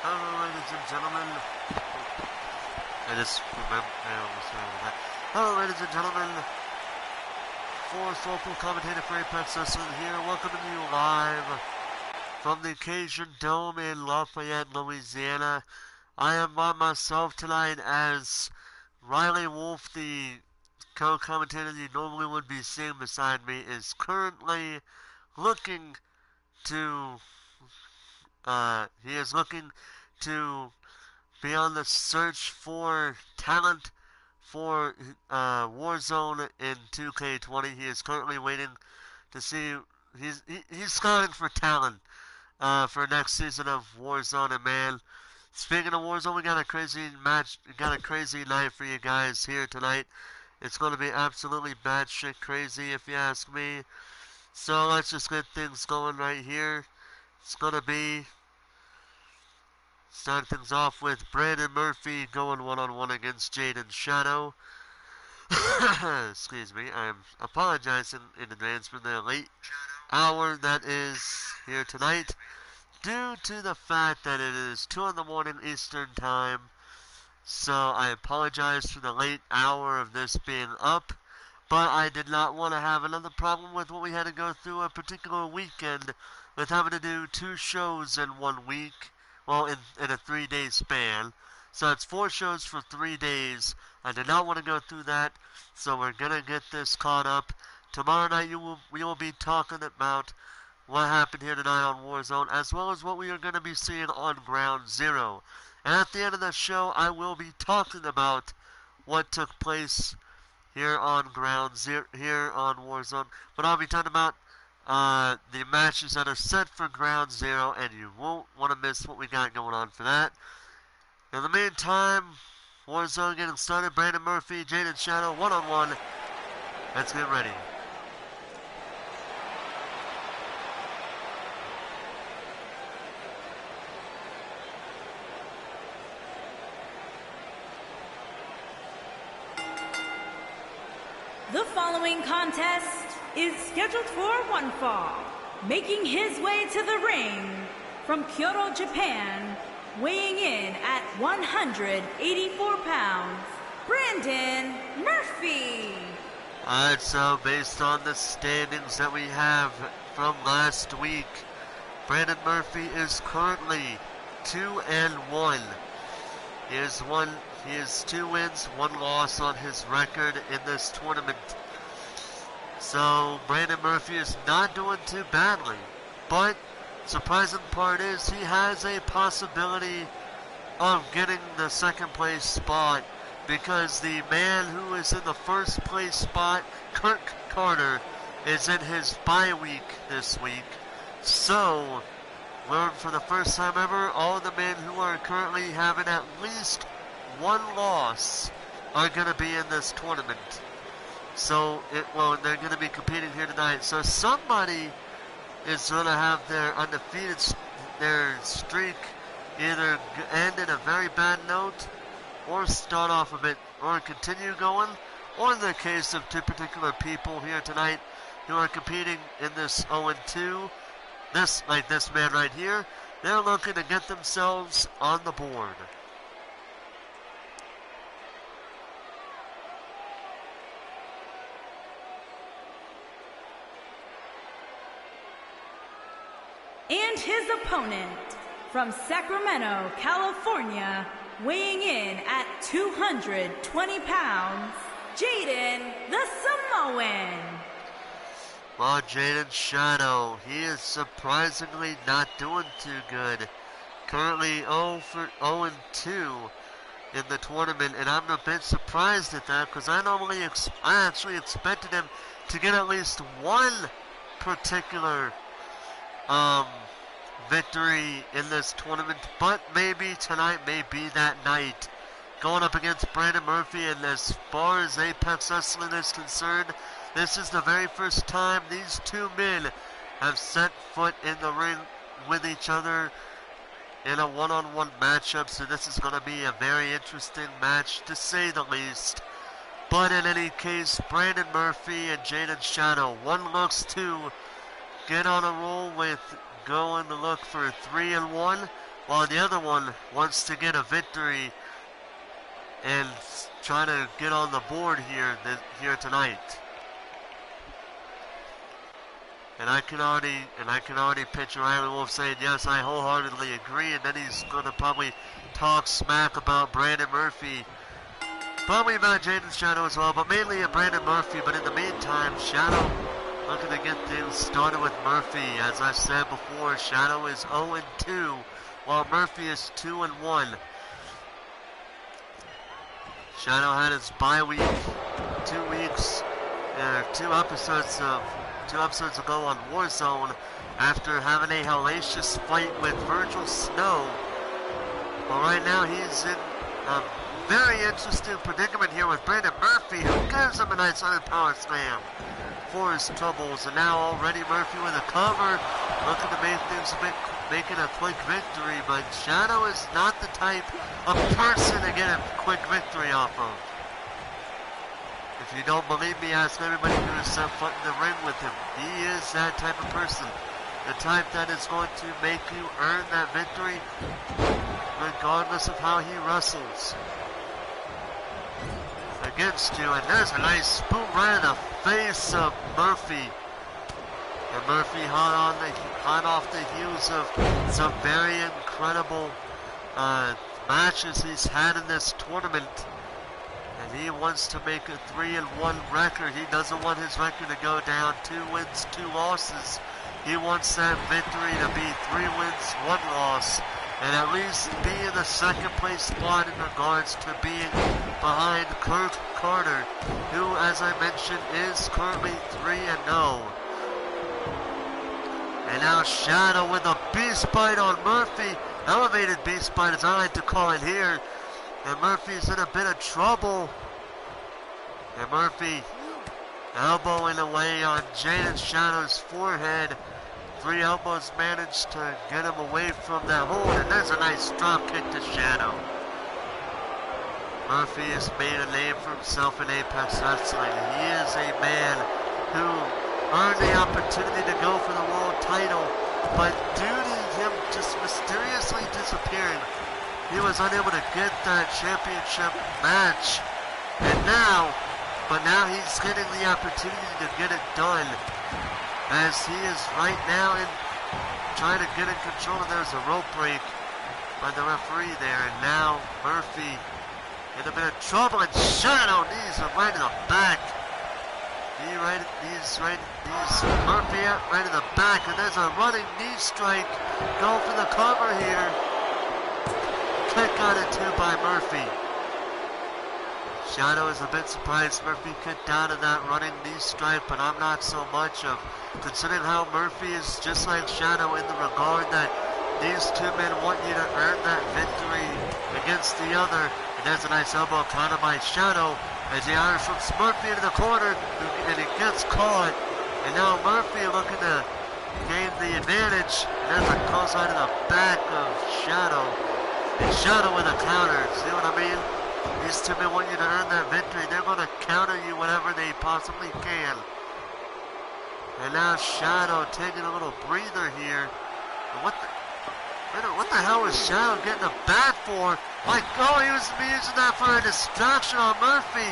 Hello, ladies and gentlemen. I just remember. I almost remember that. Hello, ladies and gentlemen. Fourth local commentator for Apex Wrestling here, welcoming you live from the Cajun Dome in Lafayette, Louisiana. I am by myself tonight as Riley Wolf, the co-commentator you normally would be seeing beside me, is currently looking to he is looking to be on the search for talent for Warzone in 2K20. He is currently waiting to see. He's scouting for talent for next season of Warzone. And man, speaking of Warzone, we got a crazy match. We got a crazy night for you guys here tonight. It's going to be absolutely batshit crazy if you ask me. So let's just get things going right here. It's going to be starting things off with Brandon Murphy going one-on-one against Jaden Shadow. Excuse me, I'm apologizing in advance for the late hour that is here tonight, due to the fact that it is 2 in the morning Eastern Time. So I apologize for the late hour of this being up, but I did not want to have another problem with what we had to go through a particular weekend with having to do 2 shows in 1 week. Well, in a 3-day span. So it's 4 shows for 3 days. I did not want to go through that, so we're going to get this caught up. Tomorrow night we will be talking about what happened here tonight on Warzone, as well as what we are going to be seeing on Ground Zero. And at the end of the show, I will be talking about what took place here on Ground Zero, here on Warzone. But I'll be talking about the matches that are set for Ground Zero, and you won't want to miss what we got going on for that. In the meantime, Warzone getting started. Brandon Murphy, Jaden Shadow, one-on-one. Let's get ready. The following contest is scheduled for one fall. Making his way to the ring from Kyoto, Japan, weighing in at 184 pounds, Brandon Murphy. Alright, so based on the standings that we have from last week, Brandon Murphy is currently 2-1. He has 2 wins, 1 loss on his record in this tournament. So Brandon Murphy is not doing too badly, but surprising part is he has a possibility of getting the 2nd place spot, because the man who is in the 1st place spot, Kirk Carter, is in his bye week this week. So learn for the first time ever, all the men who are currently having at least 1 loss are going to be in this tournament. So, they're going to be competing here tonight. So somebody is going to have their their streak either end in a very bad note, or start off a bit, or continue going, or in the case of 2 particular people here tonight who are competing in this 0-2, like this man right here, they're looking to get themselves on the board. And his opponent from Sacramento, California, weighing in at 220 pounds, Jaden the Samoan. Well, Jaden Shadow, he is surprisingly not doing too good. Currently 0-2 in the tournament, and I'm a bit surprised at that, because I actually expected him to get at least 1 particular victory in this tournament, but maybe tonight may be that night. Going up against Brandon Murphy, and as far as Apex Wrestling is concerned, this is the very first time these 2 men have set foot in the ring with each other in a one-on-one matchup, so this is going to be a very interesting match, to say the least. But in any case, Brandon Murphy and Jaden Shadow, one looks to get on a roll with going to look for 3-1. while the other one wants to get a victory and try to get on the board here tonight. And I can already picture Iron Wolf saying, yes, I wholeheartedly agree, and then he's going to probably talk smack about Brandon Murphy. Probably about Jaden Shadow as well, but mainly at Brandon Murphy. But in the meantime, Shadow looking to get things started with Murphy. As I said before, Shadow is 0-2, while Murphy is 2-1. Shadow had his bye week 2 episodes ago on Warzone after having a hellacious fight with Vergil Snow. But right now he's in a very interesting predicament here with Brandon Murphy, who gives him a nice underpower slam for his troubles. And now already Murphy with a cover, looking to make things making a quick victory. But Shadow is not the type of person to get a quick victory off of. If you don't believe me, ask everybody who has set foot in the ring with him. He is that type of person. The type that is going to make you earn that victory regardless of how he wrestles against you. And there's a nice boot right in the face of Murphy. And Murphy hot off the heels of some very incredible matches he's had in this tournament. And he wants to make a 3-1 record. He doesn't want his record to go down 2 wins, 2 losses. He wants that victory to be 3 wins, 1 loss, and at least be in the second place spot in regards to being behind Kurt Carter, who, as I mentioned, is currently 3-0. And now Shadow with a beast bite on Murphy. Elevated beast bite, as I like to call it here. And Murphy's in a bit of trouble. And Murphy elbowing away on Jaden Shadow's forehead. 3 elbows managed to get him away from that hold. And there's a nice drop kick to Shadow. Murphy has made a name for himself in Apex Wrestling. He is a man who earned the opportunity to go for the world title. But due to him just mysteriously disappearing, he was unable to get that championship match. But now he's getting the opportunity to get it done, as he is right now trying to get in control. And there's a rope break by the referee there, and now Murphy in a bit of trouble, and Shadow knees him right in the back. Murphy out right in the back, and there's a running knee strike. Go for the cover here. Kick on it too by Murphy. Shadow is a bit surprised Murphy kicked out of that running knee strike, but I'm not so much of, considering how Murphy is just like Shadow in the regard that these 2 men want you to earn that victory against the other. And there's a nice elbow counter by Shadow as he Irish whips Murphy into the corner, and he gets caught. And now Murphy looking to gain the advantage. And there's a close eye to the back of Shadow. And Shadow with a counter, see what I mean? These 2 men want you to earn that victory. They're going to counter you whenever they possibly can. And now Shadow taking a little breather here. And what the hell is Shadow getting a bat for? Like, oh, he was using that for a distraction on Murphy.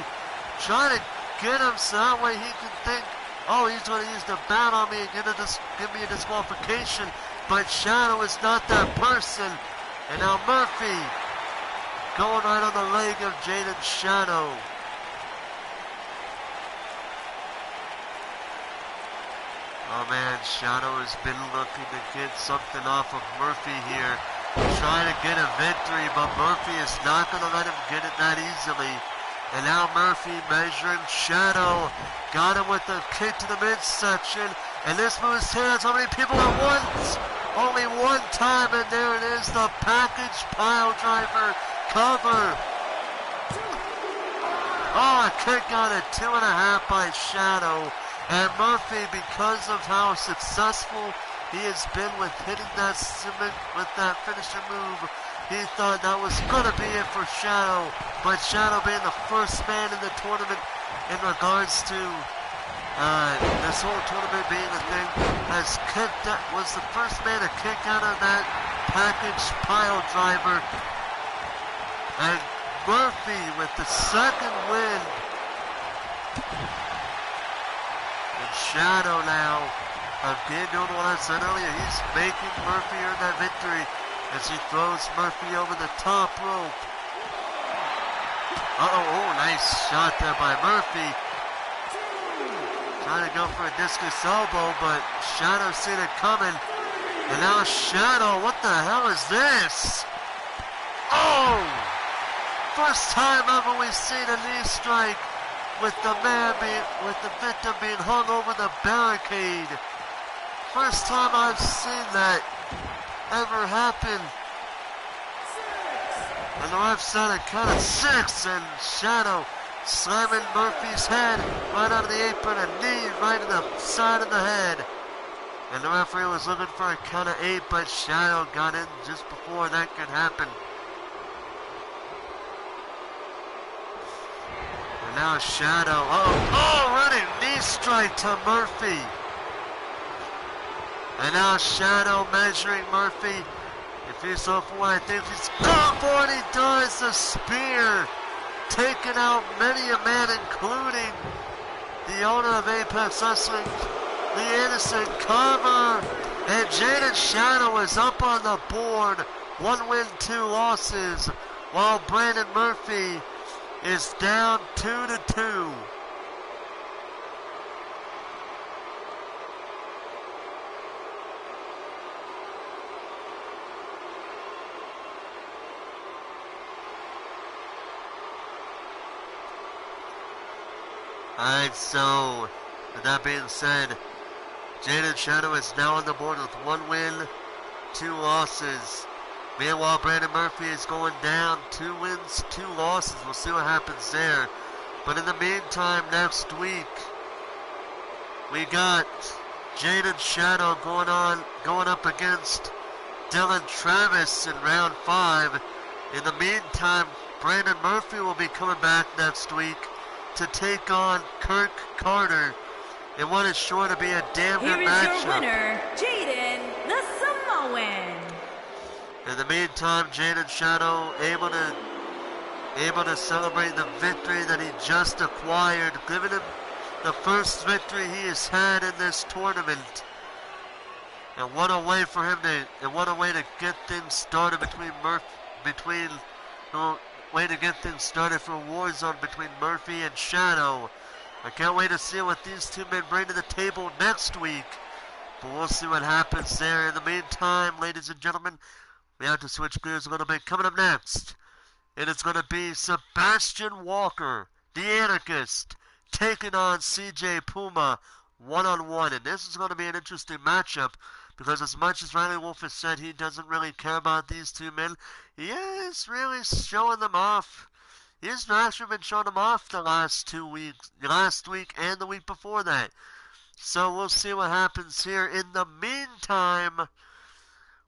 Trying to get him so that way he can think, oh, he's going to use the bat on me and give me a disqualification. But Shadow is not that person. And now Murphy going right on the leg of Jaden Shadow. Oh man, Shadow has been looking to get something off of Murphy here. Trying to get a victory, but Murphy is not going to let him get it that easily. And now Murphy measuring Shadow. Got him with a kick to the midsection. And this moves hands how many people at once? Only one time, and there it is, the package pile driver cover. Oh, a kick on it, 2.5 by Shadow. And Murphy, because of how successful he has been with hitting that cement with that finisher move, he thought that was going to be it for Shadow. But Shadow being the first man in the tournament in regards to this whole tournament being a thing, was the first man to kick out of that package pile driver. And Murphy with the second win. And Shadow now, again doing what I said earlier, he's making Murphy earn that victory as he throws Murphy over the top rope. Oh, nice shot there by Murphy. Trying to go for a discus elbow, but Shadow seen it coming. And now Shadow, what the hell is this? Oh! First time ever we've seen a knee strike with the victim being hung over the barricade. First time I've seen that ever happen. And the ref said it count of 6, and Shadow slamming Murphy's head right out of the apron, a knee right in the side of the head. And the referee was looking for a count of 8, but Shadow got in just before that could happen. And now Shadow, running knee strike to Murphy. And now Shadow measuring Murphy. If he's so for one, I think he's going for it. He does the spear, taking out many a man, including the owner of Apex Wrestling, the innocent cover. And Jaden Shadow is up on the board. 1 win, 2 losses, while Brandon Murphy is down 2-2. Alright, so with that being said, Jaden Shadow is now on the board with 1 win, 2 losses. Meanwhile, Brandon Murphy is going down 2 wins, 2 losses. We'll see what happens there. But in the meantime, next week, we got Jaden Shadow going up against Dylan Travis in round 5. In the meantime, Brandon Murphy will be coming back next week to take on Kirk Carter in what is sure to be a damn good matchup. Here is your winner, Jaden the Samoan. In the meantime, Jaden Shadow able to celebrate the victory that he just acquired, giving him the first victory he has had in this tournament. And what a way for him to get things started for Warzone between Murphy and Shadow. I can't wait to see what these two men bring to the table next week. But we'll see what happens there. In the meantime, ladies and gentlemen, we have to switch gears a little bit. Coming up next, it is going to be Sebastian Walker, the Anarchist, taking on CJ Puma one-on-one. And this is going to be an interesting matchup, because as much as Riley Wolf has said he doesn't really care about these two men, he is really showing them off. He's actually been showing them off the last 2 weeks, last week and the week before that. So we'll see what happens here. In the meantime,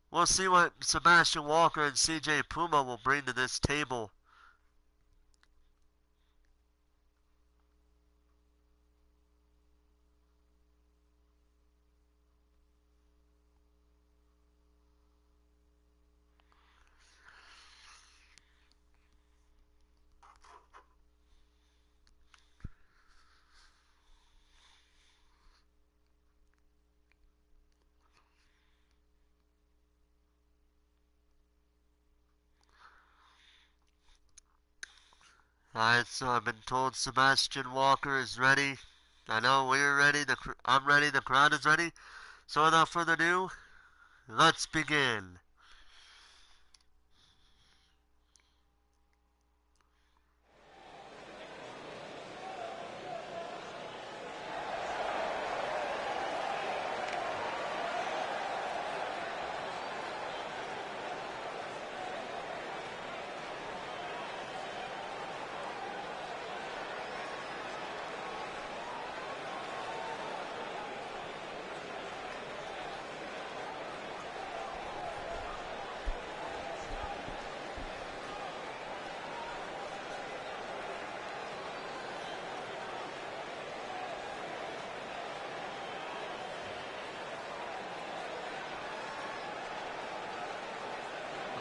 we'll see what Sebastian Walker and CJ Puma will bring to this table. Alright, so I've been told Sebastian Walker is ready. I know we're ready. I'm ready. The crowd is ready. So without further ado, let's begin.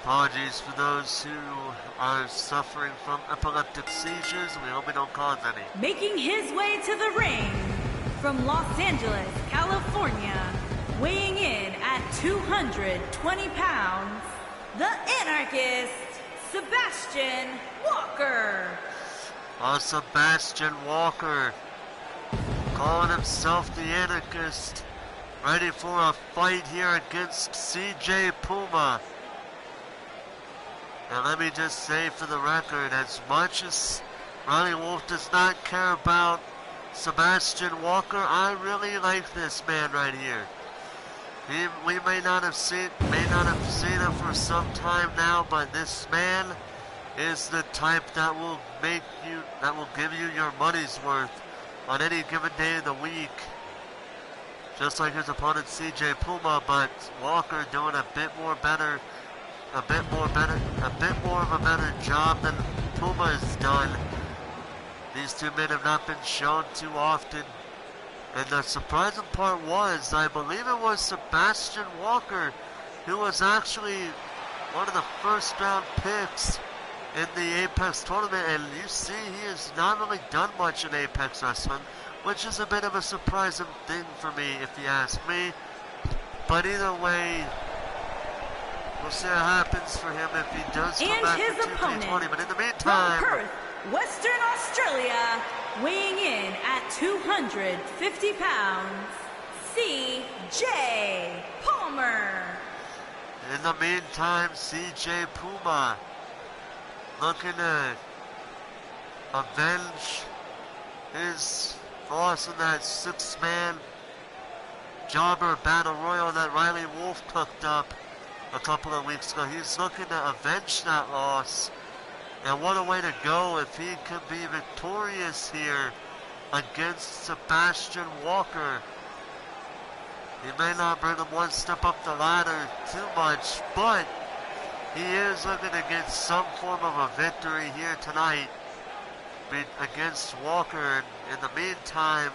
Apologies for those who are suffering from epileptic seizures. We hope we don't cause any. Making his way to the ring from Los Angeles, California, weighing in at 220 pounds, the anarchist, Sebastian Walker. Sebastian Walker, calling himself the anarchist, ready for a fight here against CJ Puma. And let me just say for the record, as much as Ronnie Wolf does not care about Sebastian Walker, I really like this man right here. We may not have seen him for some time now, but this man is the type that will give you your money's worth on any given day of the week. Just like his opponent CJ Puma, but Walker doing a bit more of a better job than Puma has done. These two men have not been shown too often. And the surprising part was, I believe it was Sebastian Walker who was actually one of the first round picks in the Apex tournament, and you see he has not really done much in Apex Wrestling, which is a bit of a surprising thing for me if you ask me. But either way, we'll see what happens for him if he does come back to 2K20. But in the meantime, from Perth, Western Australia, weighing in at 250 pounds, CJ Palmer. In the meantime, CJ Puma looking to avenge his loss in that 6-man jobber battle royal that Riley Wolf cooked up a couple of weeks ago. He's looking to avenge that loss. And what a way to go if he can be victorious here against Sebastian Walker. He may not bring him one step up the ladder too much, but he is looking to get some form of a victory here tonight against Walker. And in the meantime,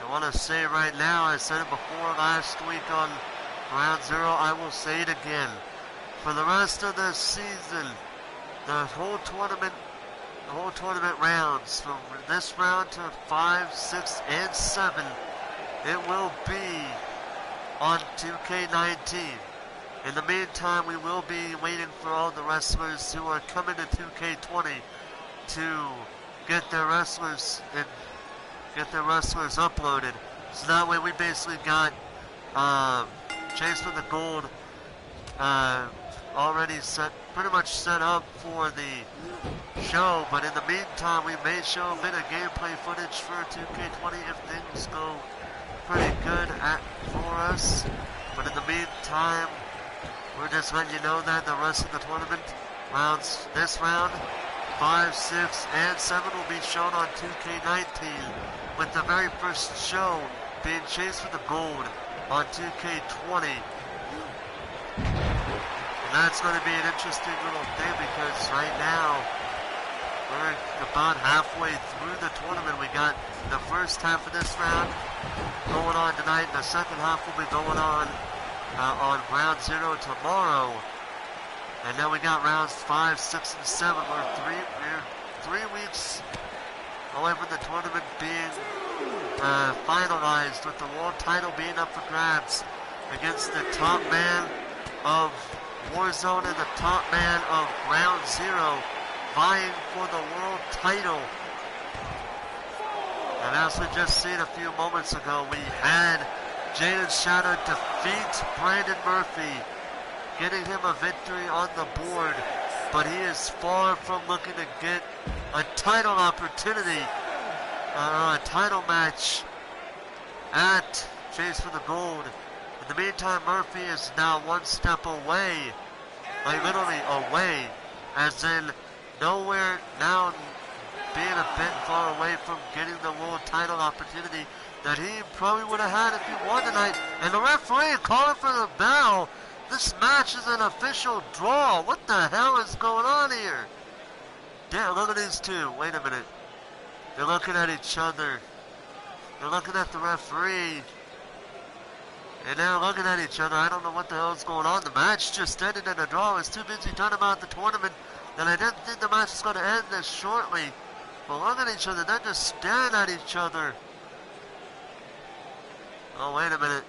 I want to say right now, I said it before last week on Round Zero, I will say it again. For the rest of the season, the whole tournament rounds, from this round to 5, 6, and 7, it will be on 2K19. In the meantime, we will be waiting for all the wrestlers who are coming to 2K20 to get their wrestlers uploaded. So that way we basically got Chase for the Gold already pretty much set up for the show, but in the meantime we may show a bit of gameplay footage for 2K20 if things go pretty good for us. But in the meantime, we're just letting you know that the rest of the tournament rounds, this round 5, 6, and 7 will be shown on 2K19, with the very first show being Chase for the Gold on 2K20. And that's going to be an interesting little thing, because right now we're about halfway through the tournament. We got the first half of this round going on tonight, and the second half will be going on Round Zero tomorrow. And then we got rounds 5, 6, and 7. We're 3 weeks away from the tournament being finalized, with the world title being up for grabs against the top man of Warzone and the top man of Round Zero, vying for the world title. And as we just seen a few moments ago, we had Jaden Shadow defeat Brandon Murphy, getting him a victory on the board. But he is far from looking to get a title opportunity, a title match at Chase for the Gold. In the meantime, Murphy is now one step away, like literally away, as in nowhere, now being a bit far away from getting the world title opportunity that he probably would have had if he won tonight. And the referee calling for the bell. This match is an official draw. What the hell is going on here? Damn, look at these two. Wait a minute. They're looking at each other. They're looking at the referee. And now looking at each other, I don't know what the hell is going on. The match just ended in a draw. I was too busy talking about the tournament that I didn't think the match was going to end this shortly. But look at each other, they're just staring at each other. Oh, wait a minute.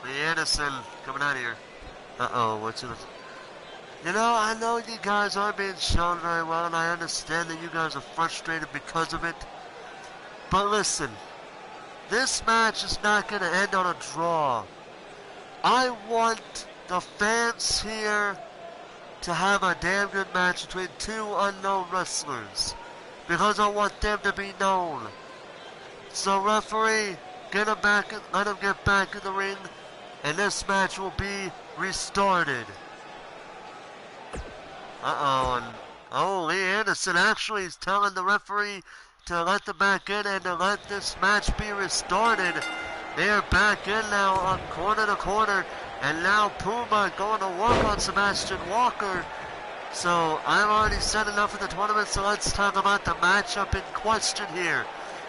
Lee Anderson coming out of here. Uh-oh, what's it? You know, I know you guys aren't being shown very well, and I understand that you guys are frustrated because of it. But listen, this match is not going to end on a draw. I want the fans here to have a damn good match between two unknown wrestlers, because I want them to be known. So referee, get them back, let them get back in the ring, and this match will be restarted. Uh-oh, and oh, Lee Anderson actually is telling the referee to let them back in and to let this match be restarted. They're back in now on corner to corner, and now Puma going to work on Sebastian Walker. So I've already said enough of the tournament, so let's talk about the matchup in question here.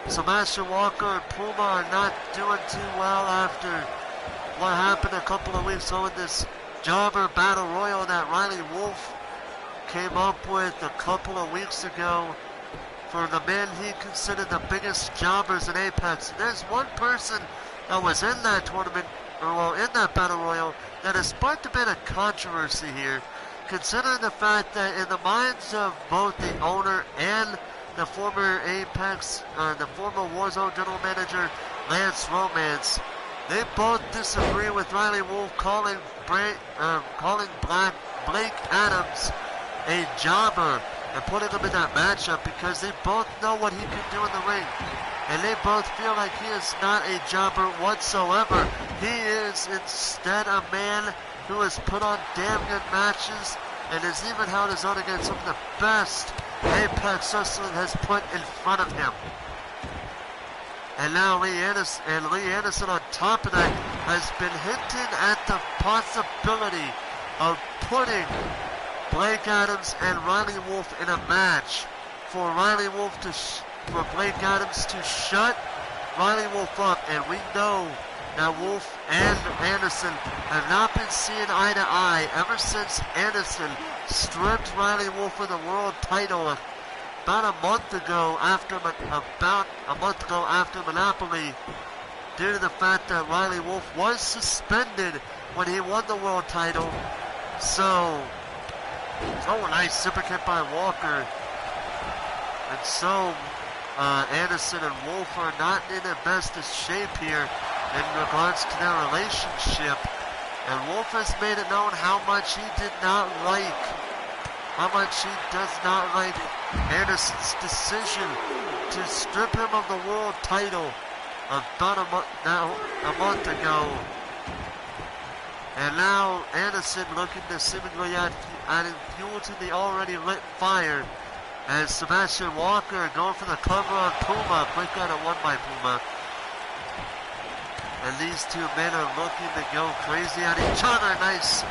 Sebastian Walker and Puma are not doing too well after what happened a couple of weeks ago in this jobber battle royal that Riley Wolf came up with a couple of weeks ago for the men he considered the biggest jobbers in Apex. There's one person that was in that tournament, or well, in that battle royal, that has sparked a bit of controversy here, considering the fact that in the minds of both the owner and the former Apex, the former Warzone general manager, Lance Romance, they both disagree with Riley Wolf calling Blake Adams a jobber and putting him in that matchup, because they both know what he can do in the ring. And they both feel like he is not a jobber whatsoever. He is instead a man who has put on damn good matches and has even held his own against some of the best Apex Wrestling has put in front of him. And now Lee Anderson on top of that has been hinting at the possibility of putting Blake Adams and Riley Wolf in a match, for Blake Adams to shut Riley Wolf up. And we know that Wolf and Anderson have not been seeing eye to eye ever since Anderson stripped Riley Wolf of the world title about a month ago after Monopoly, due to the fact that Riley Wolf was suspended when he won the world title. So, oh, nice super kick by Walker. And so, Anderson and Wolf are not in their bestest shape here in regards to their relationship. And Wolf has made it known how much he does not like Anderson's decision to strip him of the world title about a month ago. And now Anderson looking to seemingly adding fuel to the already lit fire, as Sebastian Walker going for the cover on Puma. Quick out of one by Puma. And these two men are looking to go crazy at each other. Nice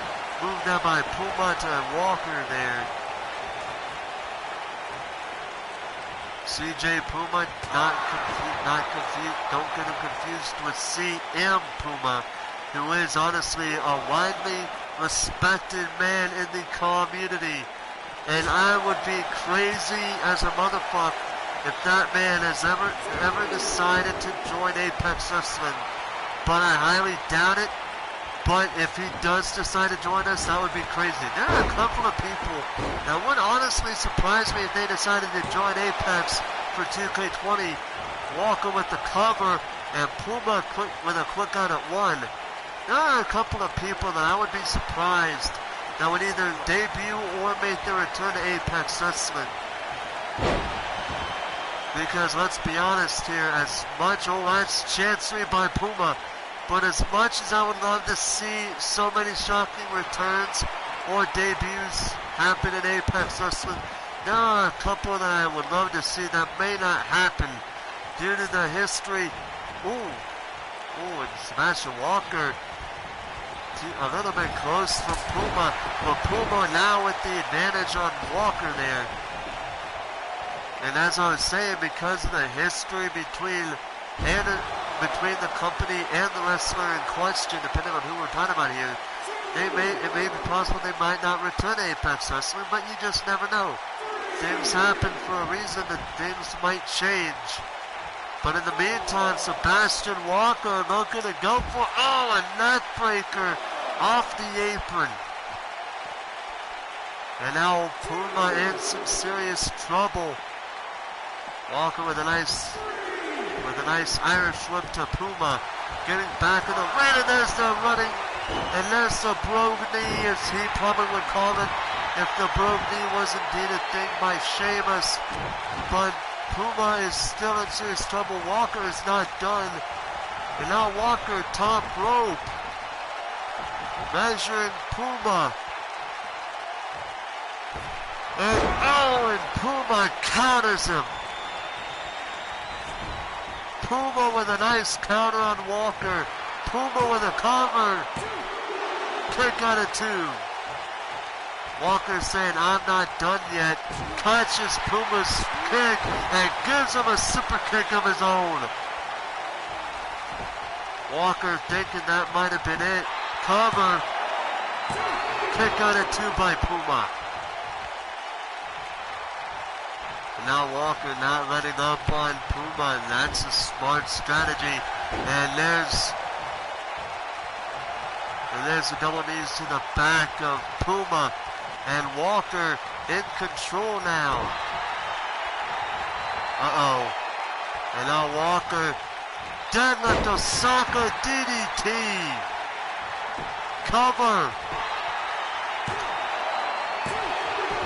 move down by Puma to Walker there. CJ Puma, don't get him confused with CM Puma, who is honestly a widely respected man in the community. And I would be crazy as a motherfucker if that man has ever decided to join Apex Wrestling. But I highly doubt it. But if he does decide to join us, that would be crazy. There are a couple of people that would honestly surprise me if they decided to join Apex for 2K20. Walker with the cover and Puma with a quick out at one. There are a couple of people that I would be surprised that would either debut or make their return to Apex Wrestling. Because let's be honest here, as much, oh, that's chancery by Puma. But as much as I would love to see so many shocking returns or debuts happen in Apex Wrestling, there are a couple that I would love to see that may not happen due to the history. And Sebastian Walker a little bit close from Puma, but Puma now with the advantage on Walker there. And as I was saying, because of the history between and between the company and the wrestler in question, depending on who we're talking about here, it may be possible they might not return to Apex Wrestling, but you just never know. Things happen for a reason, and things might change. But in the meantime, Sebastian Walker looking to go for, a neck breaker off the apron. And now Puma in some serious trouble. Walker with a nice Irish whip to Puma. Getting back in the ring, and there's the running, and there's the brogue knee, as he probably would call it, if the brogue knee was indeed a thing by Sheamus. But Puma is still in serious trouble. Walker is not done. And now Walker top rope. Measuring Puma. And Puma counters him. Puma with a nice counter on Walker. Puma with a cover. Kick out of 2. Walker saying, I'm not done yet. Catches Puma's kick and gives him a super kick of his own. Walker thinking that might have been it. Cover. Kick out of 2 by Puma. And now Walker not letting up on Puma, and that's a smart strategy. And there's the double knees to the back of Puma. And Walker in control now. And now Walker deadlift Osaka DDT. Cover.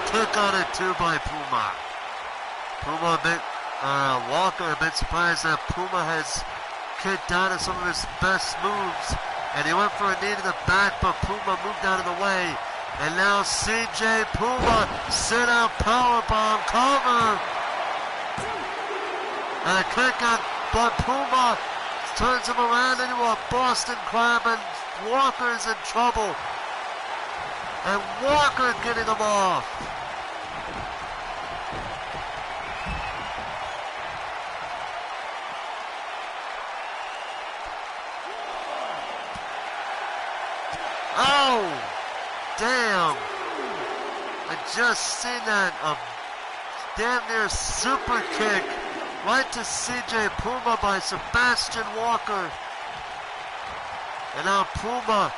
Kick out of 2 by Puma. Walker a bit surprised that Puma has kicked out of some of his best moves. And he went for a knee to the back, but Puma moved out of the way. And now CJ Puma sit out powerbomb cover. And a kick out, but Puma turns him around into a Boston Crab, and Walker's in trouble. And Walker getting him off. Oh! Damn! I just seen that, a damn near super kick right to CJ Puma by Sebastian Walker. And now Puma,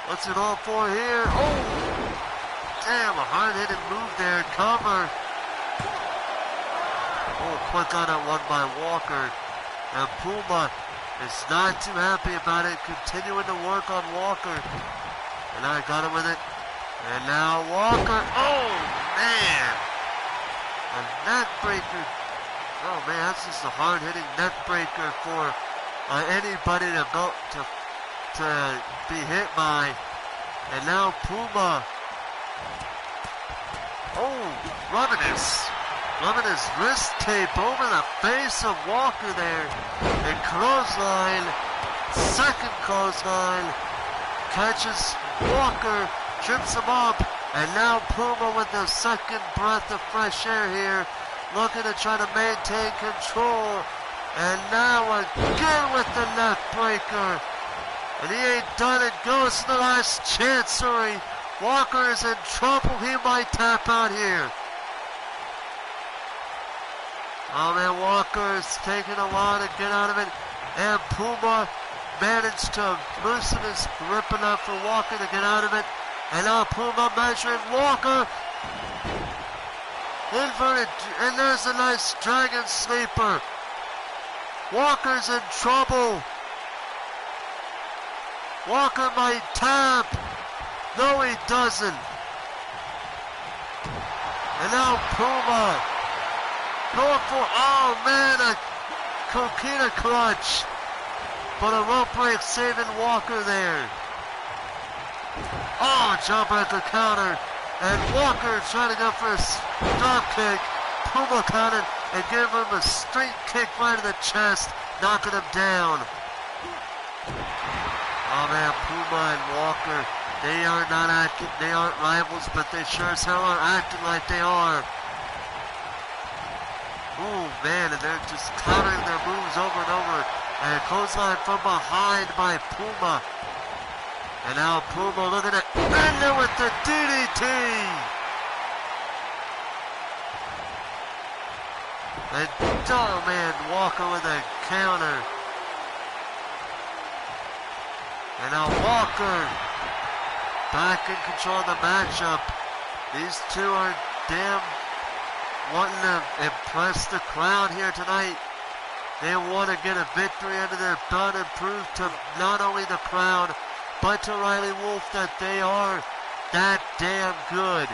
what's it all for here? Oh! Damn, a hard-hitting move there, cover. Oh, quick on that one by Walker. And Puma is not too happy about it, continuing to work on Walker. And I got him with it. And now Walker. Oh, man. A neck breaker. Oh, man, that's just a hard-hitting neck breaker for anybody to be hit by. And now Puma. Oh, rubbing his wrist tape over the face of Walker there. And clothesline. Second clothesline. Catches Walker, trips him up, and now Puma with the second breath of fresh air here, looking to try to maintain control. And now again with the neck breaker. And he ain't done it, goes to the last chancery. Walker is in trouble, he might tap out here. Oh man, Walker is taking a while to get out of it, and Puma managed to loosen his grip enough for Walker to get out of it. And now Puma measuring Walker. Inverted, and there's a nice dragon sleeper. Walker's in trouble. Walker might tap. No, he doesn't. And now Puma going for, oh man, a coquina clutch. But a rope break saving Walker there. Oh, jawbreaker counter. And Walker trying to go for a drop kick. Puma countered and gave him a straight kick right to the chest, knocking him down. Oh man, Puma and Walker, they are not acting, they aren't rivals, but they sure as hell are acting like they are. Oh man, and they're just countering their moves over and over. And clothesline from behind by Puma. And now Puma looking to end it with the DDT. And oh man, Walker with a counter. And now Walker back in control of the matchup. These two are damn wanting to impress the crowd here tonight. They want to get a victory under their belt and prove to not only the crowd, but to Riley Wolf that they are that damn good.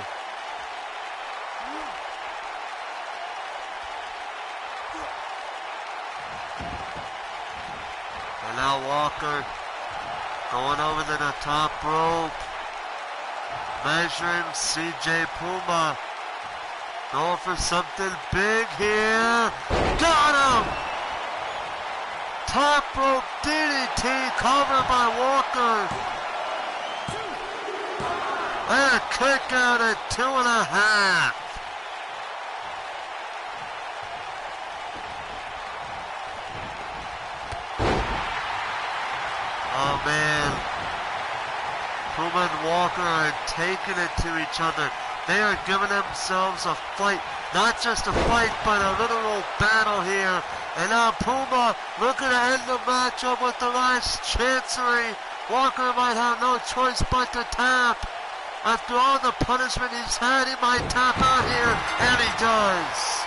And now Walker going over to the top rope, measuring CJ Puma. Going for something big here. Got him! Top rope DDT covered by Walker. And a kick out at 2.5. Oh man. Puma and Walker are taking it to each other. They are giving themselves a fight. Not just a fight, but a literal battle here. And now Puma looking to end the matchup with the last chancery. Walker might have no choice but to tap. After all the punishment he's had, he might tap out here, and he does.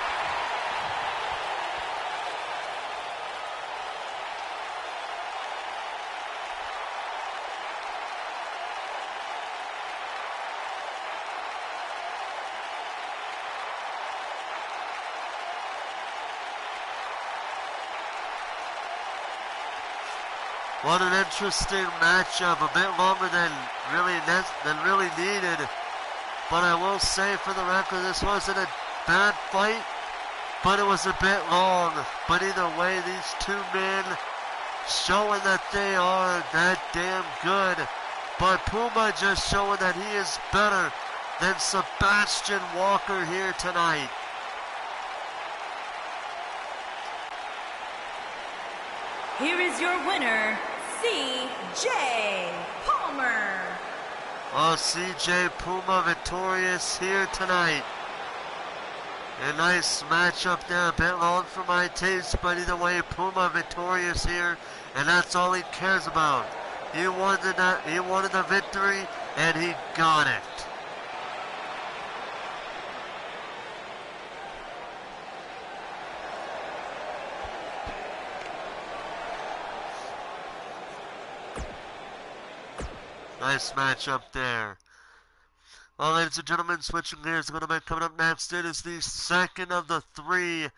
What an interesting matchup, a bit longer than really needed. But I will say for the record, this wasn't a bad fight, but it was a bit long. But either way, these two men showing that they are that damn good. But Puma just showing that he is better than Sebastian Walker here tonight. Here is your winner, C.J. Palmer. Oh, C.J. Puma victorious here tonight. A nice matchup there, a bit long for my taste, but either way, Puma victorious here, and that's all he cares about. He wanted the victory, and he got it. Nice matchup there. Well, ladies and gentlemen, switching gears, going to be coming up next. It is the second of the three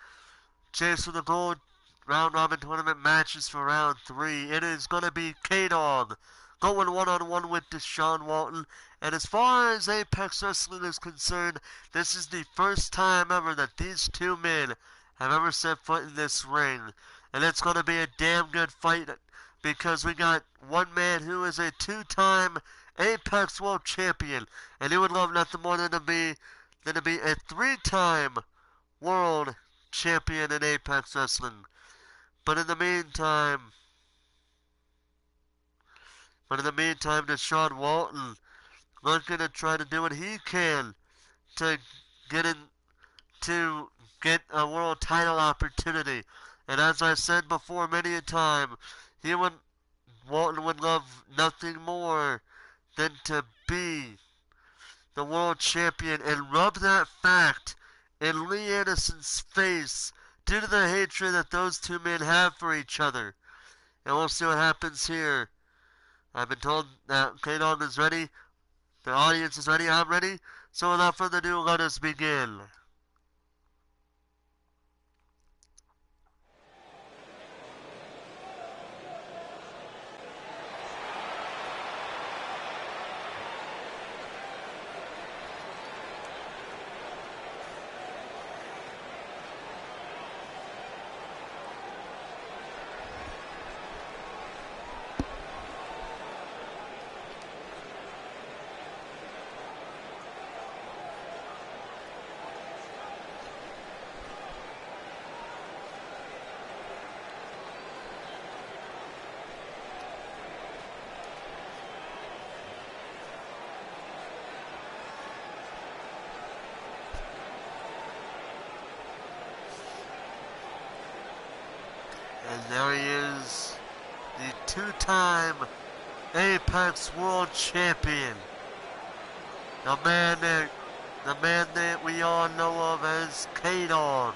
Chase for the Gold round robin tournament matches for round 3. It is going to be KDog going one-on-one with Dashon Walton. And as far as Apex Wrestling is concerned, this is the first time ever that these two men have ever set foot in this ring. And it's going to be a damn good fight, because we got one man who is a 2-time Apex World Champion, and he would love nothing more than to be a 3-time World Champion in Apex Wrestling. But in the meantime, Dashon Walton looking to try to do what he can to get a world title opportunity. And as I said before many a time, Walton would love nothing more than to be the world champion and rub that fact in Lee Anderson's face due to the hatred that those two men have for each other. And we'll see what happens here. I've been told that KDog is ready. The audience is ready. I'm ready. So without further ado, let us begin. there he is, the two-time Apex World Champion. The man that we all know of as KDog.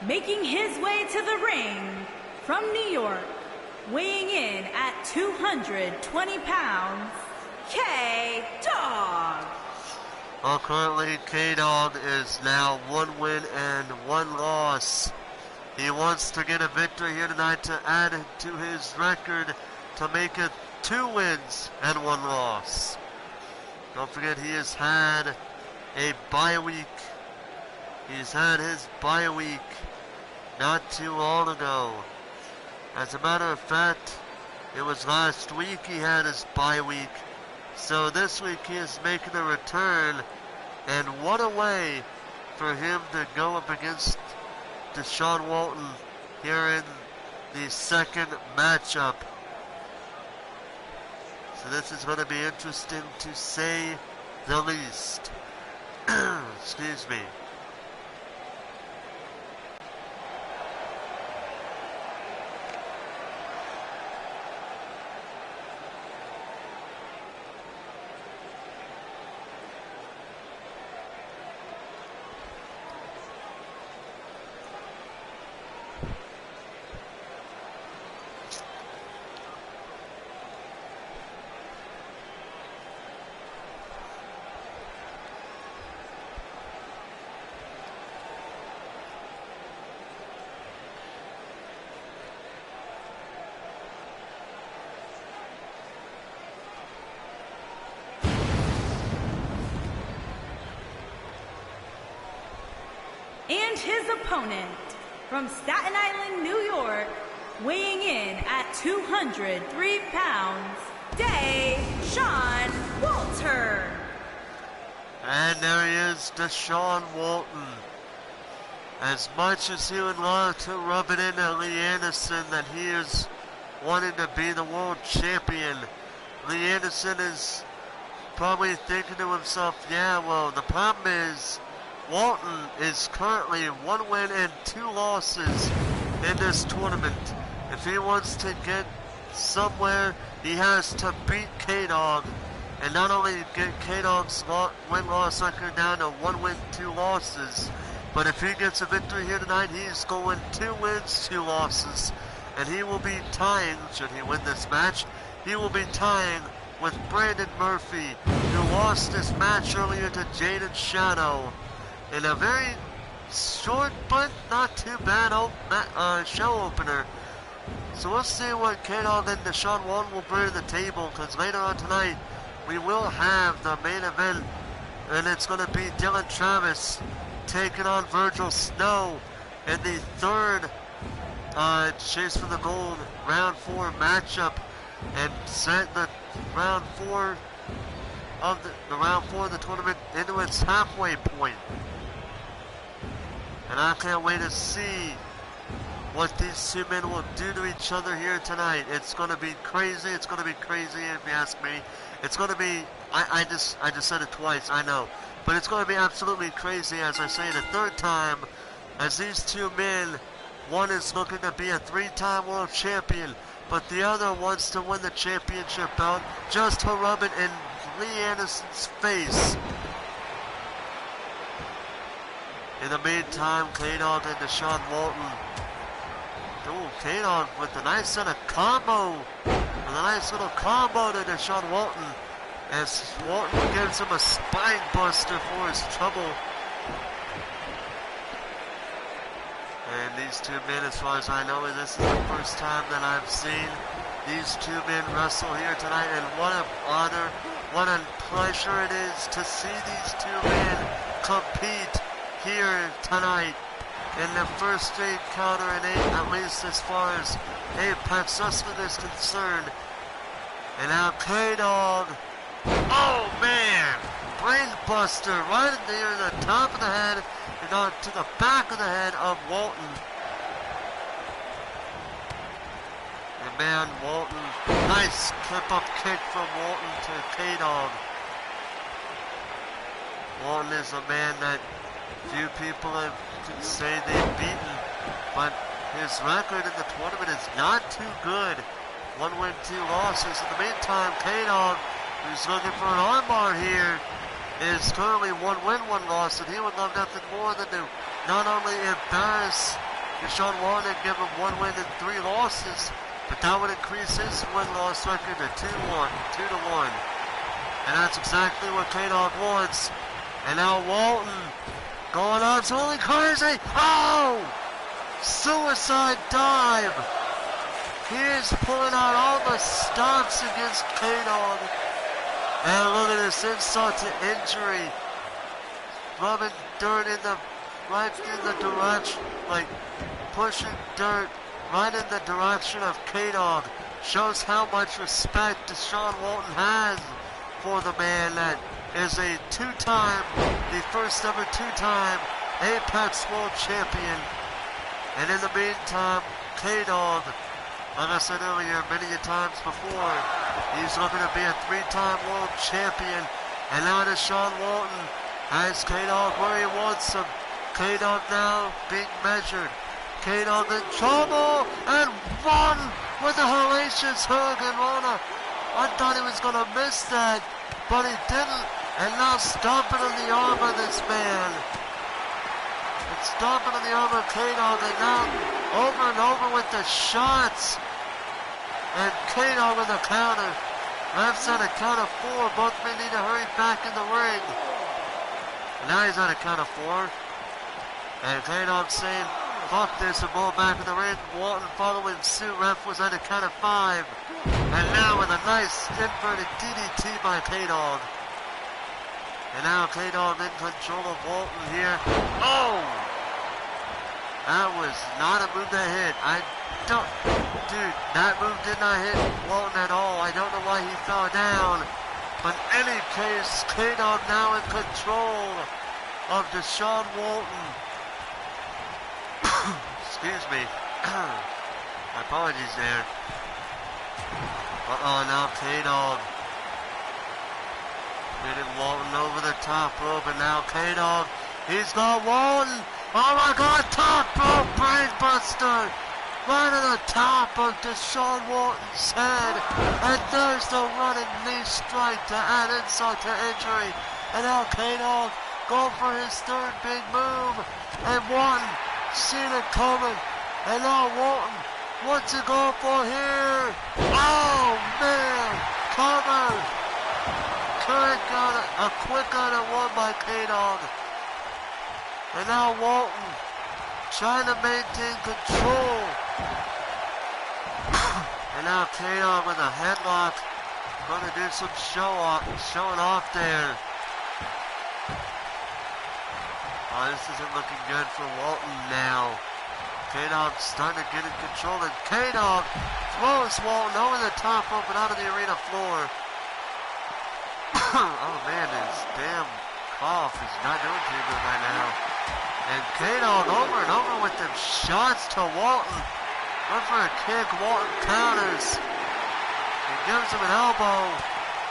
Making his way to the ring from New York, weighing in at 220 pounds, KDog. Well, currently KDog is now 1 win and 1 loss. He wants to get a victory here tonight to add to his record to make it 2 wins and 1 loss. Don't forget he has had a bye week. He's had his bye week not too long ago. As a matter of fact, it was last week he had his bye week. So this week he is making a return, and what a way for him to go up against Dashon Walton here in the second matchup. So this is going to be interesting to say the least. Excuse me. And his opponent from Staten Island, New York, weighing in at 203 pounds, Dashon Walton. And there he is, Dashon Walton. As much as he would love to rub it into Lee Anderson that he is wanting to be the world champion, Lee Anderson is probably thinking to himself, yeah, well, the problem is Walton is currently 1 win and 2 losses in this tournament. If he wants to get somewhere, he has to beat KDog, and not only get KDog's win-loss record down to 1 win, 2 losses, but if he gets a victory here tonight, he's going 2 wins, 2 losses, and he will be tying, should he win this match, he will be tying with Brandon Murphy, who lost this match earlier to Jaden Shadow in a very short but not too bad show opener. So we'll see what KDog and Dashon Walton will bring to the table, because later on tonight we will have the main event, and it's going to be Dylan Travis taking on Vergil Snow in the third Chase for the Gold round 4 matchup, and set the round 4 of the tournament into its halfway point. And I can't wait to see what these 2 men will do to each other here tonight. It's going to be crazy. It's going to be crazy if you ask me. It's going to be, I just said it twice, I know. But it's going to be absolutely crazy, as I say it a 3rd time, as these 2 men, one is looking to be a 3-time world champion, but the other wants to win the championship belt just to rub it in Lee Anderson's face. In the meantime, KDog and Dashon Walton. Oh, KDog with a nice little combo. With a nice little combo to Dashon Walton, as Walton gives him a spine buster for his trouble. And these 2 men, as far as I know, this is the first time that I've seen these 2 men wrestle here tonight. And what an honor, what a pleasure it is to see these 2 men compete here tonight in the first encounter in at least as far as Apex Wrestling is concerned. And now KDog, oh man, brain buster right near the top of the head and on to the back of the head of Walton. And man, Walton, nice clip up kick from Walton to KDog. Walton is a man that few people have can say they've beaten, but his record in the tournament is not too good. 1 win, 2 losses. In the meantime, KDog, who's looking for an armbar here, is currently 1 win, 1 loss, and he would love nothing more than to not only embarrass Dashon Walton and give him 1 win and 3 losses, but that would increase his win-loss record to 2-1. And that's exactly what KDog wants. And now Walton going absolutely crazy. Oh! Suicide dive. He is pulling out all the stops against KDog. And look at this insult to injury. Rubbing dirt right in the direction, like pushing dirt right in the direction of KDog. Shows how much respect Dashon Walton has for the man that is a the first ever 2-time Apex World Champion. And in the meantime, KDog, like I said earlier many times before, he's looking to be a 3-time world champion. And now Dashon Walton has KDog where he wants him. KDog now being measured. KDog in trouble and one with a hellacious Hagen Rona. I thought he was going to miss that, but he didn't. And now stomping on the arm of this man. It's stomping on the arm of KDog, and now over and over with the shots. And KDog with the counter. Ref's at a count of 4. Both men need to hurry back in the ring. And now he's at a count of 4. And KDog saying, fuck this, and ball back in the ring. Walton following suit. Ref was at a count of 5. And now with a nice inverted DDT by KDog. And now KDog in control of Walton here. Oh! That was not a move that hit. Dude, that move did not hit Walton at all. I don't know why he fell down. But in any case, KDog now in control of Dashon Walton. Excuse me. My apologies there. Now KDog getting Walton over the top rope, and now KDog, he's got Walton. Oh my God, top rope brainbuster. Right on the top of Dashon Walton's head. And there's the running knee strike to add insult to injury. And now KDog going for his 3rd big move. And Walton seen it coming. And now Walton, what's he going for here? Oh man, cover. A quick on it, one by KDog. And now Walton trying to maintain control. And now KDog with a headlock. Going to do some showing off there. Oh, this isn't looking good for Walton now. KDog starting to get in control, and KDog throws Walton over the top rope and out of the arena floor. Oh man, his damn cough is not doing too good right now. And KDog over and over with them shots to Walton. Going for a kick, Walton counters. He gives him an elbow.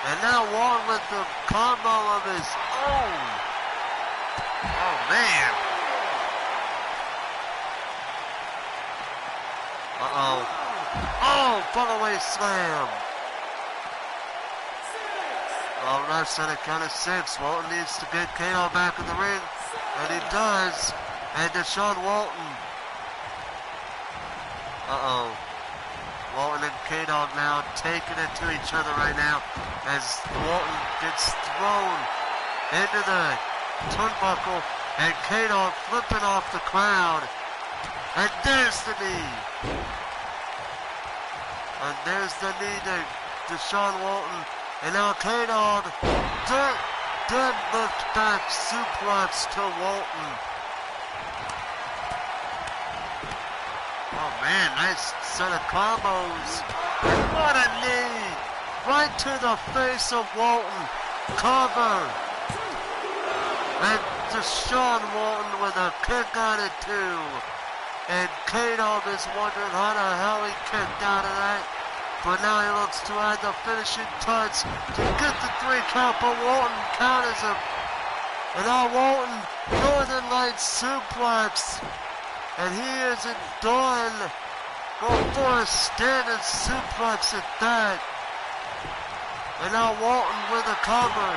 And now Walton with the combo of his own. Oh man. Oh, away slam. Well, ref's at a count of 6. Walton needs to get KDog back in the ring, and he does. And Dashon Walton. Walton and KDog now taking it to each other right now as Walton gets thrown into the turnbuckle, and KDog flipping off the crowd. And there's the knee. And there's the knee to Dashon Walton. And now KDog, deadlift back suplex to Walton. Oh man, nice set of combos. And what a knee! Right to the face of Walton. Cover. And Dashon Walton with a kick out of 2. And KDog is wondering how the hell he kicked out of that. But now he looks to add the finishing touch to get the 3 count, but Walton counters him. And now Walton Northern Lights suplex. And he isn't done. Going for a standing suplex at that. And now Walton with a cover.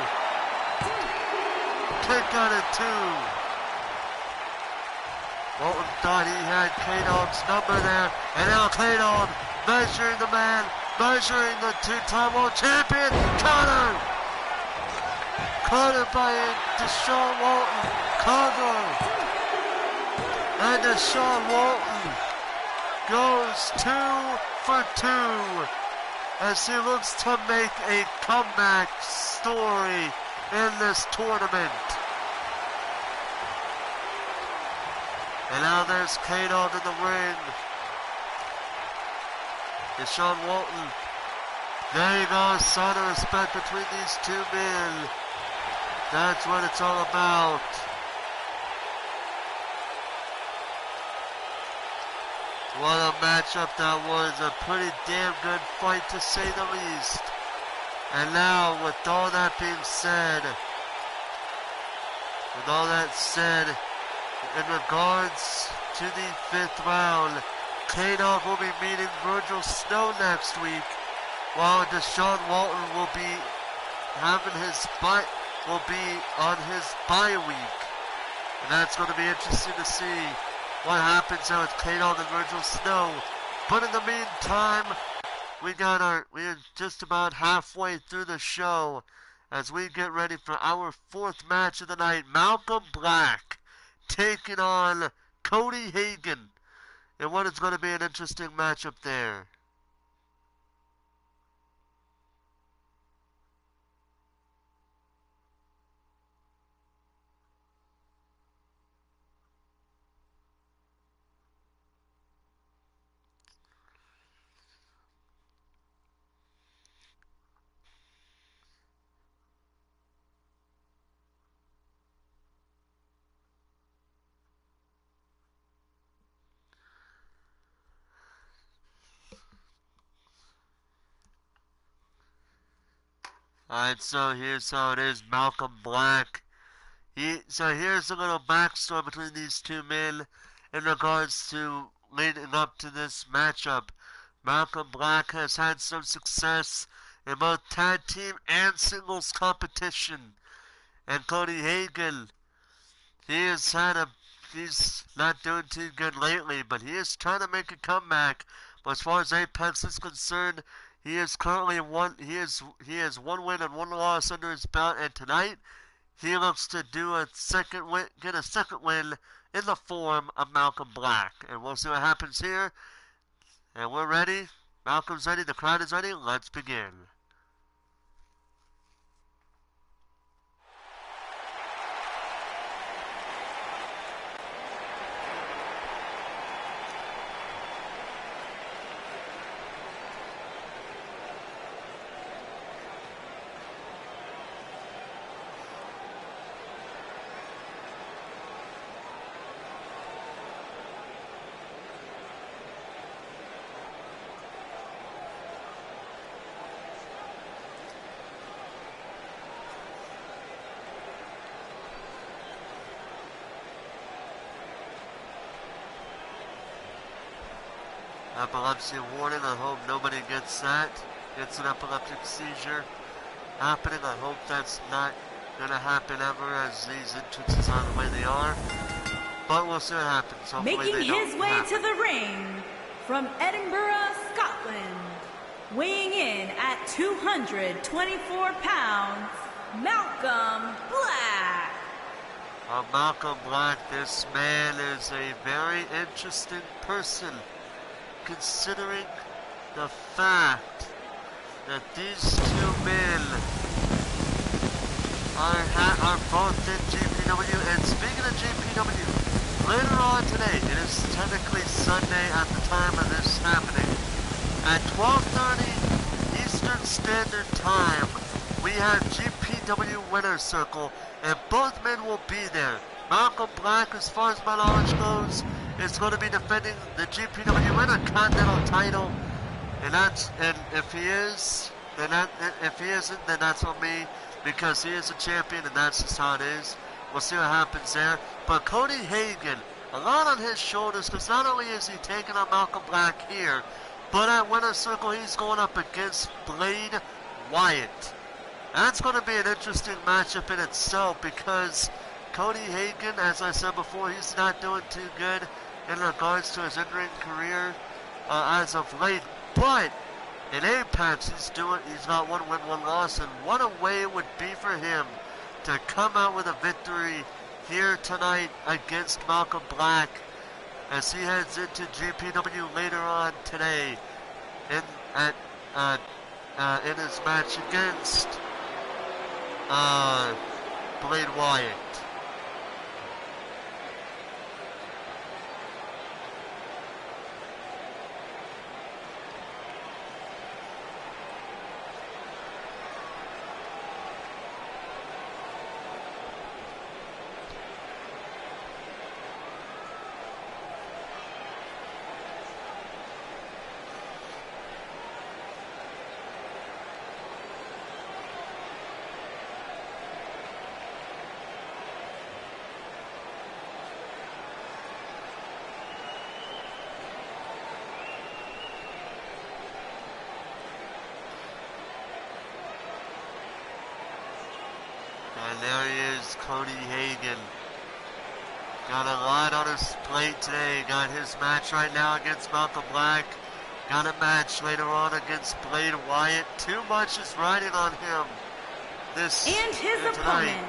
Kick out of 2. Walton thought he had KDog's number there. And now KDog measuring the man, measuring the 2-time world champion. Cutter! Cutter by Dashon Walton. Cover. And Dashon Walton goes 2 for 2 as he looks to make a comeback story in this tournament. And now there's KDog in the ring. Dashon Walton. There you go, a sign of respect between these 2 men. That's what it's all about. What a matchup that was. A pretty damn good fight to say the least. And now, with all that being said, in regards to the 5th round, KDog will be meeting Vergil Snow next week, while Dashon Walton will be on his bye week. And that's going to be interesting to see what happens there with KDog and Vergil Snow. But in the meantime, we're just about halfway through the show as we get ready for our 4th match of the night. Malcom Black taking on Cody Hagen in what is going to be an interesting matchup there. Alright, so here's how it is. Malcom Black. So here's a little backstory between these 2 men in regards to leading up to this matchup. Malcom Black has had some success in both tag team and singles competition. And Cody Hagen, he's not doing too good lately, but he is trying to make a comeback. But as far as Apex is concerned, he is currently he has 1 win and 1 loss under his belt, and tonight he looks to do get a second win in the form of Malcom Black. And we'll see what happens here. And we're ready. Malcolm's ready. The crowd is ready. Let's begin. Epilepsy warning. I hope nobody gets an epileptic seizure happening. I hope that's not going to happen ever, as these entrances are the way they are. But we'll see what happens. Hopefully making his way to the ring from Edinburgh, Scotland, weighing in at 224 pounds, Malcom Black. Malcom Black, this man is a very interesting person, considering the fact that these 2 men are both in GPW. And speaking of GPW, later on today, it is technically Sunday at the time of this happening, at 12:30 Eastern Standard Time, we have GPW Winner's Circle, and both men will be there. Malcom Black, as far as my knowledge goes, is going to be defending the GPW Intercontinental title, and if he isn't, then that's on me, because he is a champion, and that's just how it is. we'll see what happens there. But Cody Hagen, a lot on his shoulders, because not only is he taking on Malcom Black here, but at Winner's Circle, he's going up against Blade Wyatt. That's going to be an interesting matchup in itself, because Cody Hagen, as I said before, he's not doing too good in regards to his in-ring career as of late. But in Apex, he's got 1 win, 1 loss, and what a way it would be for him to come out with a victory here tonight against Malcom Black as he heads into GPW later on today in his match against Blade Wyatt. And there he is, Cody Hagen. Got a lot on his plate today. Got his match right now against Malcom Black. Got a match later on against Blade Wyatt. Too much is riding on him and his opponent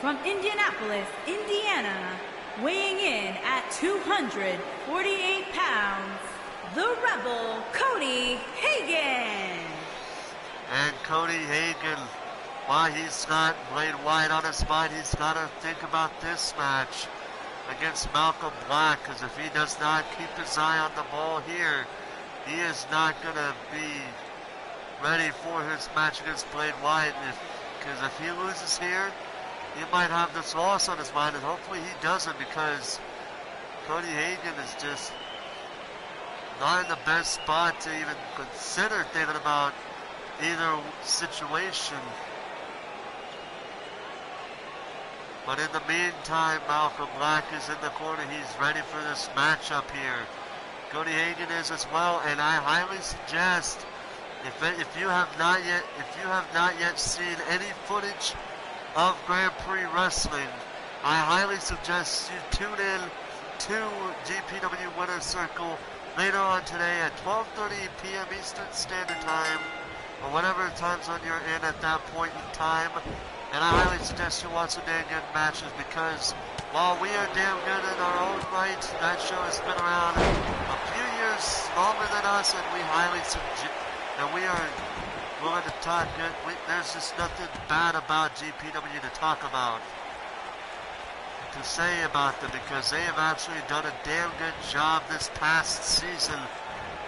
from Indianapolis, Indiana, weighing in at 248 pounds, the Rebel, Cody Hagen. And Cody Hagen, while he's got Blade Wyatt on his mind, he's got to think about this match against Malcom Black, because if he does not keep his eye on the ball here, he is not going to be ready for his match against Blade Wyatt. Because if he loses here, he might have this loss on his mind, and hopefully he doesn't, because Cody Hagen is just not in the best spot to even consider thinking about either situation. But in the meantime, Malcom Black is in the corner. He's ready for this matchup here. Cody Hagen is as well, and I highly suggest, if you have not yet seen any footage of Grand Prix Wrestling, I highly suggest you tune in to GPW Winner's Circle later on today at 12:30 p.m. Eastern Standard Time, or whatever time zone you're in at that point in time. And I highly suggest you watch some damn good matches, because while we are damn good in our own right, that show has been around a few years longer than us, and we highly suggest that we are willing to talk good. There's just nothing bad about GPW to talk about, to say about them, because they have actually done a damn good job this past season,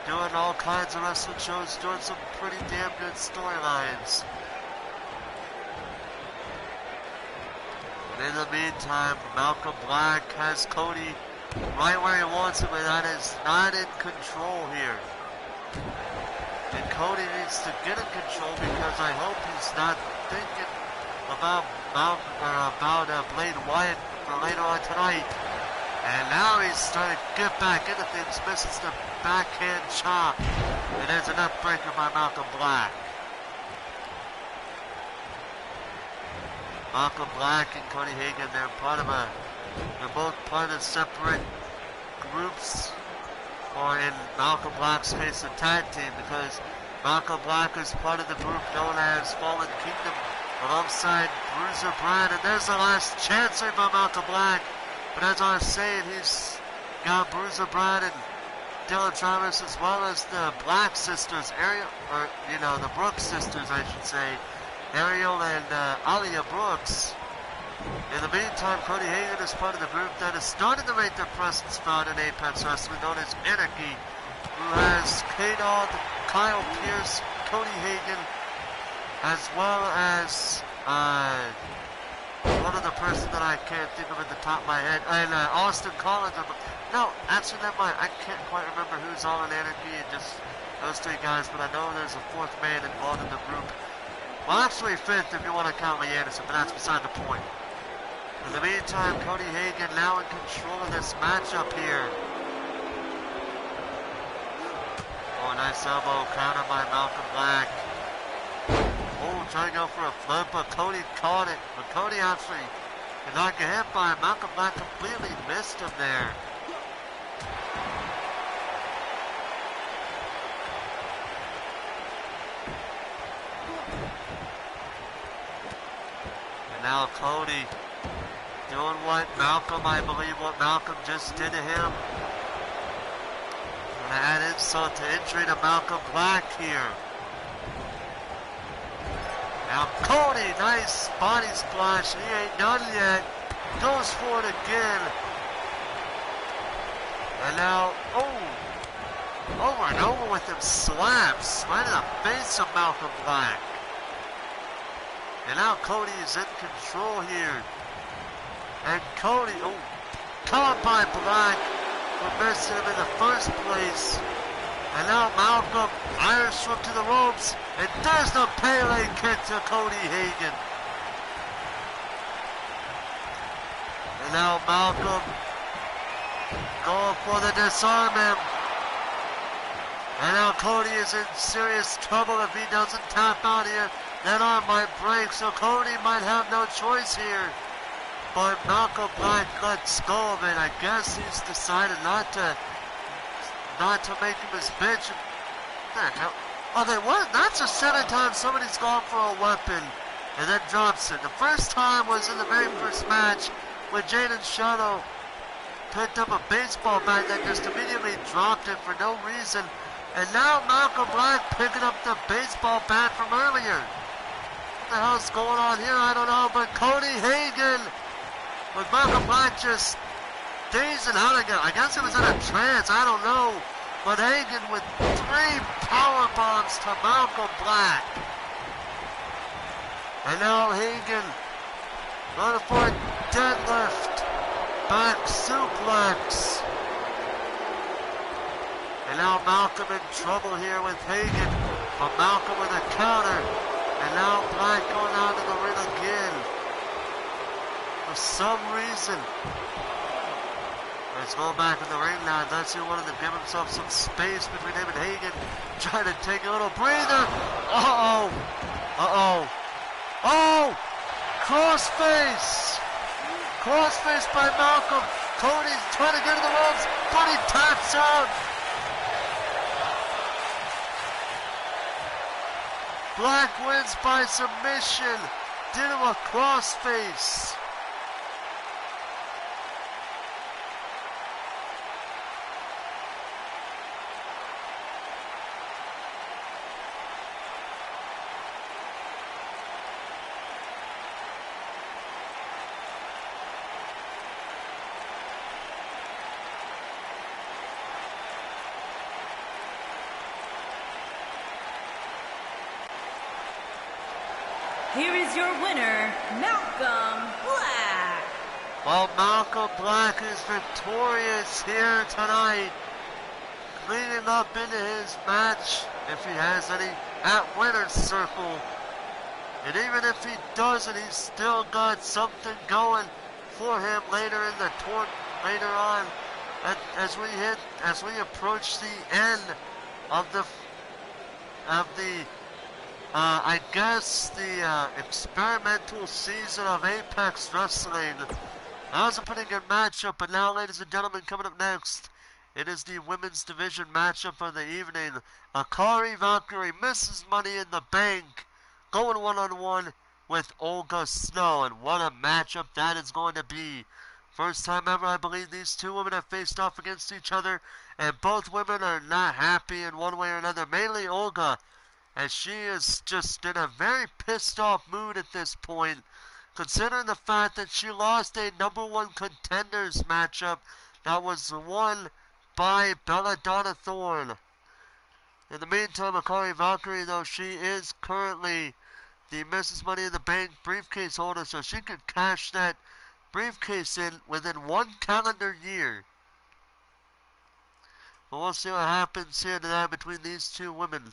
doing all kinds of wrestling shows, doing some pretty damn good storylines. In the meantime, Malcom Black has Cody right where he wants him, and that is not in control here. And Cody needs to get in control, because I hope he's not thinking about Blade Wyatt for later on tonight. And now he's starting to get back into things, misses the backhand chop, and there's a neck breaker by Malcom Black. Malcom Black and Cody Hagen, they're both part of separate groups, or in Malcom Black's case, a tag team, because Malcom Black is part of the group known as Fallen Kingdom alongside Bruiser Brad, and there's the last chance by Malcom Black. But as I was saying, he's got Bruiser Brad and Dylan Travis, as well as the Black sisters, the Brooks sisters, I should say, Ariel and Alia Brooks. In the meantime, Cody Hagen is part of the group that is starting to make their presence found in Apex Wrestling, known as Anarchy, who has KDog, Kyle Pierce, Cody Hagen, as well as one other person that I can't think of at the top of my head, and Austin Collins. No, actually, never mind. I can't quite remember who's all in Anarchy, and just those three guys, but I know there's a fourth man involved in the group. Well, actually fifth if you want to count Lee Anderson, but that's beside the point. In the meantime, Cody Hagen now in control of this matchup here. Oh, nice elbow counter by Malcom Black. Oh, trying to go for a flip, but Cody caught it. But Cody actually did not get hit by him. Malcom Black completely missed him there. And now Cody doing what Malcom, I believe what Malcom just did to him. Gonna add insult to injury to Malcom Black here. Now Cody, nice body splash. He ain't done yet. Goes for it again. And now, over and over with him slaps right in the face of Malcom Black. And now Cody is in control here. And Cody, caught by Black for missing him in the first place. And now Malcom, Irish hook to the ropes, and there's the Pele kick to Cody Hagen. And now Malcom going for the disarm him. And now Cody is in serious trouble if he doesn't tap out here. That arm might break, so Cody might have no choice here. But Malcom Black lets go of it. I guess he's decided not to make him his bitch. What? That's the second time somebody's gone for a weapon and then drops it. The first time was in the very first match when Jaden Shadow picked up a baseball bat and just immediately dropped it for no reason. And now Malcom Black picking up the baseball bat from earlier. What the hell's going on here? I don't know, but Cody Hagen with Malcom Black just dazing out again. I guess it was in a trance, I don't know. But Hagen with 3 power bombs to Malcom Black. And now Hagen going for a deadlift, back suplex. And now Malcom in trouble here with Hagen. But Malcom with a counter. And now Black going out to the ring again. For some reason. Let's go back in the ring now. That's who wanted to give himself some space between him and Hagen. Trying to take a little breather. Uh-oh. Uh-oh. Oh! Crossface! Crossface by Malcom. Cody's trying to get to the ropes, but he taps out. Black wins by submission due to a crossface. Here is your winner, Malcom Black. Well, Malcom Black is victorious here tonight, leading up into his match, if he has any, at Winner's Circle. And even if he doesn't, he's still got something going for him later in the tour, later on, as we approach the end of the I guess the experimental season of Apex Wrestling. That was a pretty good matchup, but now, ladies and gentlemen, coming up next, it is the women's division matchup of the evening. Akari Valkyrie, Mrs. Money in the Bank, going one-on-one with Olga Snow, and what a matchup that is going to be. First time ever, I believe these two women have faced off against each other, and both women are not happy in one way or another, mainly Olga, as she is just in a very pissed off mood at this point, considering the fact that she lost a #1 contenders matchup that was won by Belladonna Thorne. In the meantime, Akari Valkyrie, though, she is currently the Mrs. Money in the Bank briefcase holder, so she could cash that briefcase in within 1 calendar year. But we'll see what happens here tonight between these two women.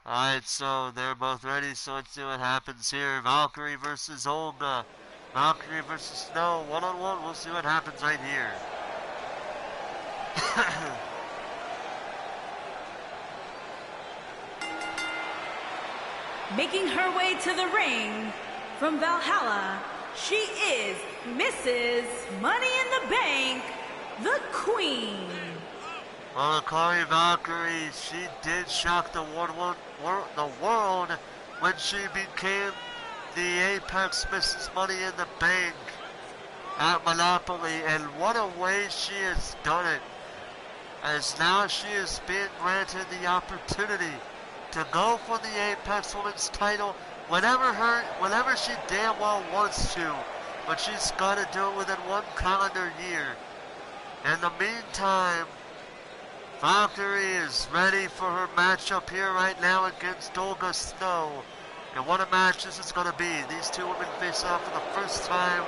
Alright, so they're both ready, so let's see what happens here. Valkyrie versus Olga. Valkyrie versus Snow, one-on-one. We'll see what happens right here. Making her way to the ring from Valhalla, she is Mrs. Money in the Bank, the Queen. Well, Akari Valkyrie, she did shock the world when she became the Apex Mrs. Money in the Bank at Monopoly, and what a way she has done it, as now she is being granted the opportunity to go for the Apex Women's title whenever she damn well wants to, but she's got to do it within one calendar year. In the meantime, Valkyrie is ready for her matchup here right now against Olga Snow. And what a match this is going to be. These two women face off for the first time,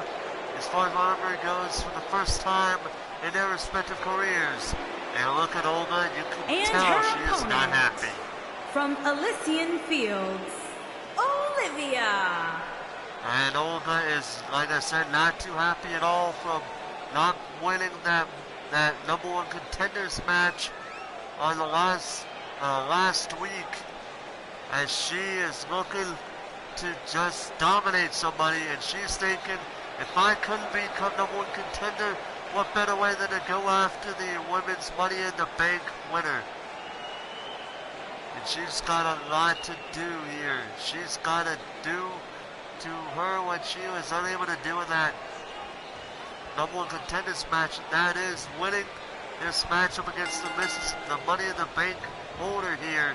as far as my memory goes, for the first time in their respective careers. And look at Olga, and you can tell she is not happy. From Elysian Fields, Olivia. And Olga is, like I said, not too happy at all from not winning that number one contenders match on the last week, as she is looking to just dominate somebody, and she's thinking, if I couldn't become number one contender, what better way than to go after the Women's Money in the Bank winner? And she's got a lot to do here. She's got to do to her what she was unable to do in that number one contenders match, and that is winning this matchup against the Money in the Bank holder here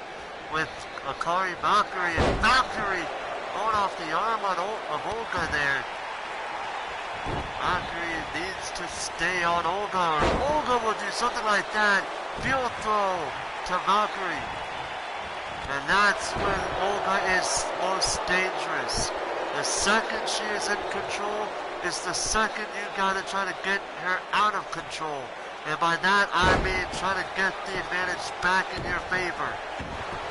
with Akari Valkyrie, and Valkyrie going off the arm of Olga there. Valkyrie needs to stay on Olga, or Olga will do something like that. Field throw to Valkyrie. And that's when Olga is most dangerous. The second she is in control is the second you gotta try to get her out of control. And by that I mean try to get the advantage back in your favor.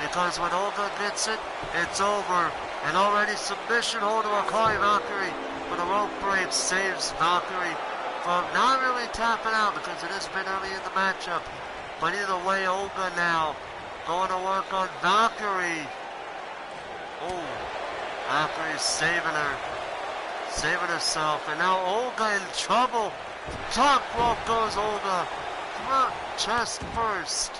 Because when Olga gets it, it's over. And already submission hold to Akari Valkyrie, but a rope break saves Valkyrie from not really tapping out, because it has been early in the matchup. But either way, Olga now going to work on Valkyrie. Oh, Valkyrie's saving herself, and now Olga in trouble. Top rope goes Olga, front chest first.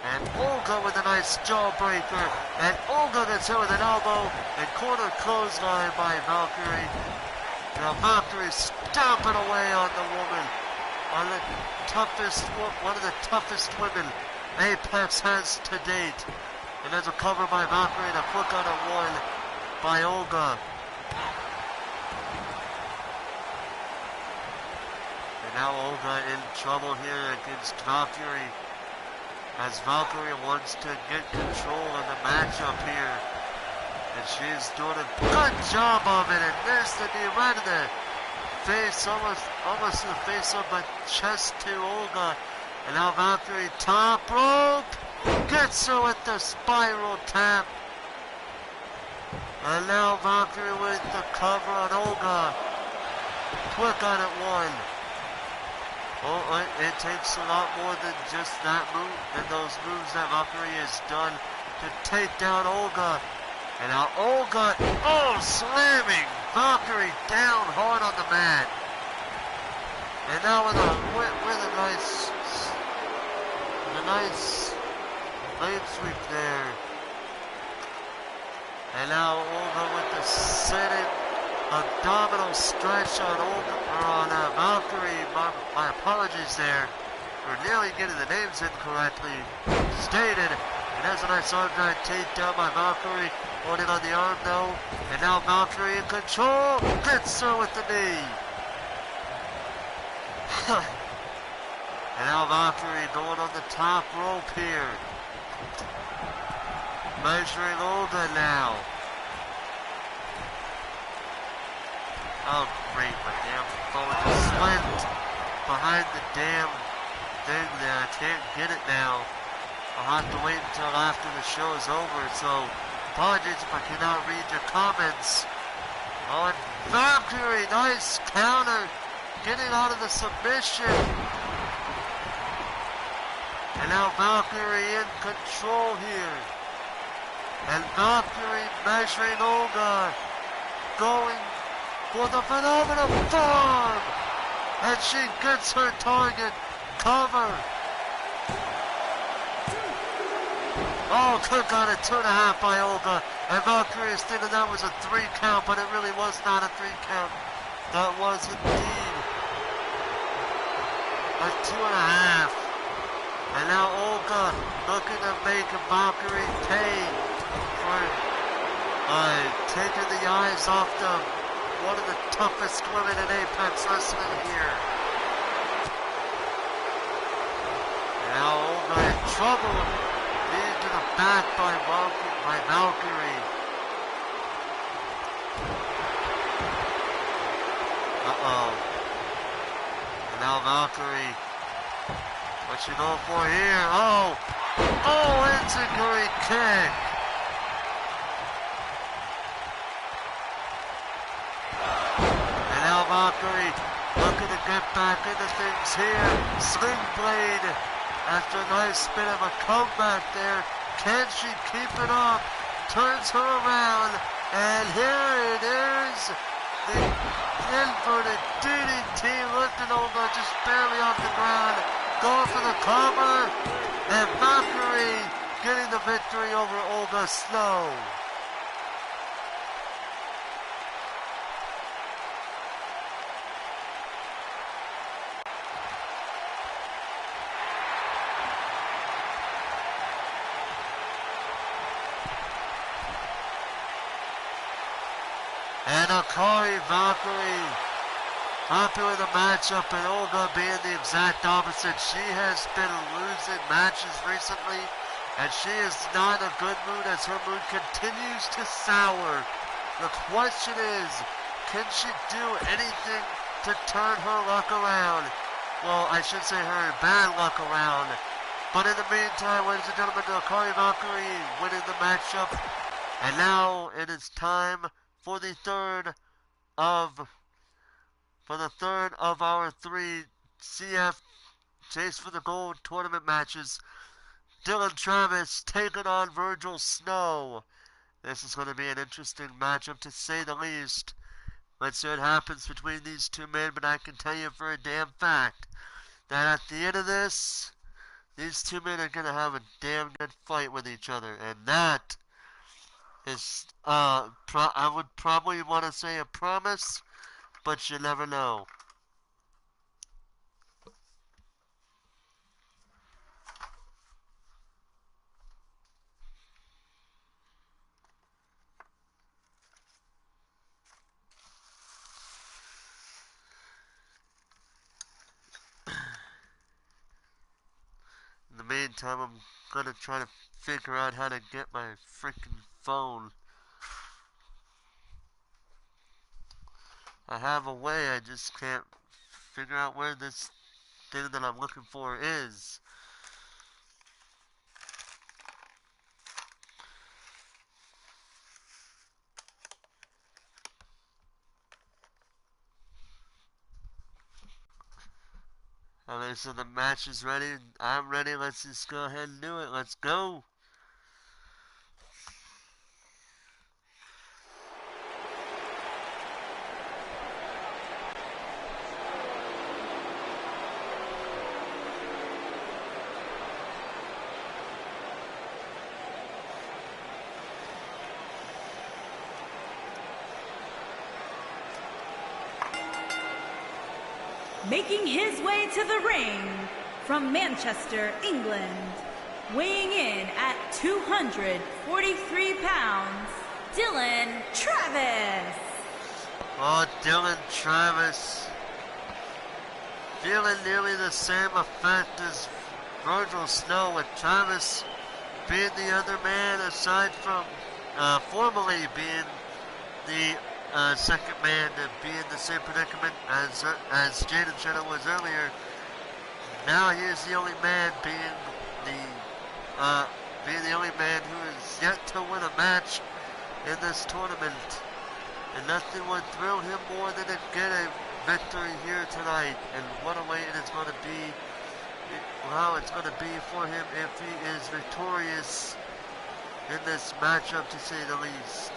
And Olga with a nice jawbreaker, and Olga gets hit with an elbow, and corner clothesline by Valkyrie. Now Valkyrie stomping away on the woman, on the one of the toughest women Apex has to date. And there's a cover by Valkyrie and a foot on a one by Olga. And now Olga in trouble here against Valkyrie, as Valkyrie wants to get control of the matchup here. And she's doing a good job of it, and there's the knee right in the face, almost in the face of a chest to Olga. And now Valkyrie top rope, gets her with the spiral tap. And now Valkyrie with the cover on Olga. Quick on it one. Oh, it takes a lot more than just that move, than those moves that Valkyrie has done to take down Olga. And now Olga, slamming Valkyrie down hard on the mat. And now with a nice leg sweep there. And now Olga with the sitting abdominal stretch on Valkyrie. My apologies there for nearly getting the names incorrectly stated. And there's a nice arm drag takedown by Valkyrie, holding on the arm though. And now Valkyrie in control, gets her with the knee. And now Valkyrie going on the top rope here. Measuring Olga now. Oh great, my damn phone just slipped behind the damn thing there. I can't get it now. I'll have to wait until after the show is over, so apologies if I cannot read your comments. On Valkyrie, nice counter, getting out of the submission. And now Valkyrie in control here. And Valkyrie measuring Olga, going for the phenomenal form. And she gets her target cover. Oh, Cook on a 2.5 by Olga. And Valkyrie is thinking that was a 3 count, but it really was not a 3 count. That was indeed a 2.5. And now Olga looking to make Valkyrie pay for taking the eyes off one of the toughest women in Apex Wrestling here. And now Olga in trouble. Lead to the back by Valkyrie. Uh-oh. And now Valkyrie. What's she going for here? Oh! Oh, enziguri kick! And now Valkyrie looking to get back into things here. Sling blade. After a nice bit of a comeback there, can she keep it up? Turns her around, and here it is. The inverted DDT lifting Olga just barely off the ground. Going for the cover, and Valkyrie getting the victory over Olga Snow. And Akari Valkyrie, happy with the matchup, and Olga being the exact opposite. She has been losing matches recently, and she is not in a good mood as her mood continues to sour. The question is, can she do anything to turn her luck around? Well, I should say her bad luck around. But in the meantime, ladies and gentlemen, Akari Valkyrie winning the matchup. And now it is time for the third of our 3 CF Chase for the Gold tournament matches. Dylan Travis taking on Vergil Snow. This is going to be an interesting matchup to say the least. Let's see what happens between these two men, but I can tell you for a damn fact that at the end of this, these two men are going to have a damn good fight with each other, and that is, I would probably want to say a promise, but you never know. In the meantime, I'm gonna try to figure out how to get my freaking phone. I have a way, I just can't figure out where this thing that I'm looking for is. Okay, so the match is ready. I'm ready. Let's just go ahead and do it. Let's go. Making his way to the ring from Manchester, England, weighing in at 243 pounds, Dylan Travis. Oh, Dylan Travis. Feeling nearly the same effect as Vergil Snow, with Travis being the other man aside from formerly being the second man to be in the same predicament as Jaden was earlier. Now he is the only man being the being the only man who is yet to win a match in this tournament. And nothing would thrill him more than to get a victory here tonight. And what a way it is going to be, how it's going to be for him if he is victorious in this matchup, to say the least.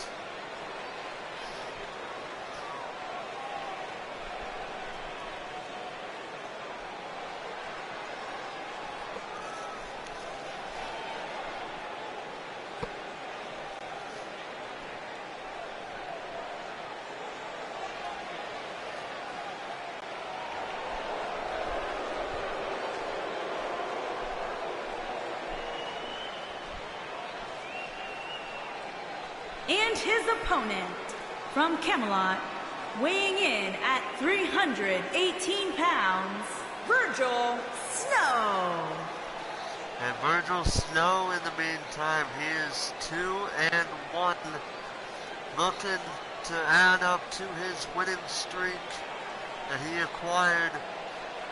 And his opponent from Camelot, weighing in at 318 pounds, Vergil Snow. And Vergil Snow, in the meantime, he is 2-1, looking to add up to his winning streak that he acquired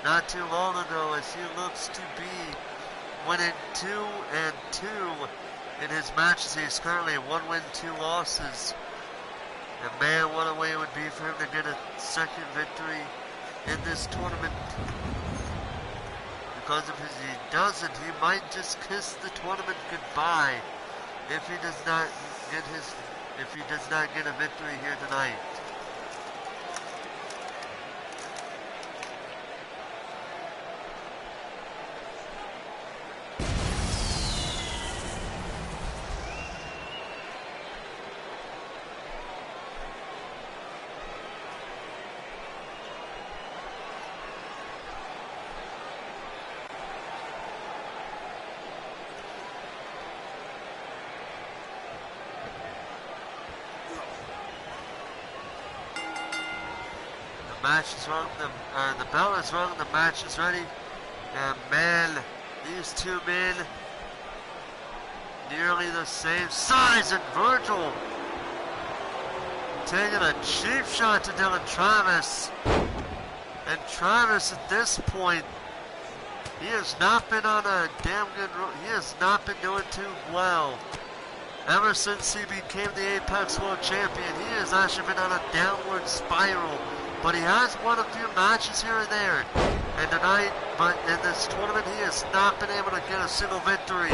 not too long ago, as he looks to be winning 2-2 in his matches. He's currently 1 win, 2 losses. And man, what a way it would be for him to get a second victory in this tournament. Because if he doesn't, he might just kiss the tournament goodbye if he does not get a victory here tonight. Match is rung, the bell is rung, the match is ready, and man, these two men, nearly the same size, and Vergil taking a cheap shot to Dylan Travis, and Travis at this point, he has not been on a damn good, he has not been doing too well. Ever since he became the Apex World Champion, he has actually been on a downward spiral. But he has won a few matches here and there. And tonight, but in this tournament, he has not been able to get a single victory.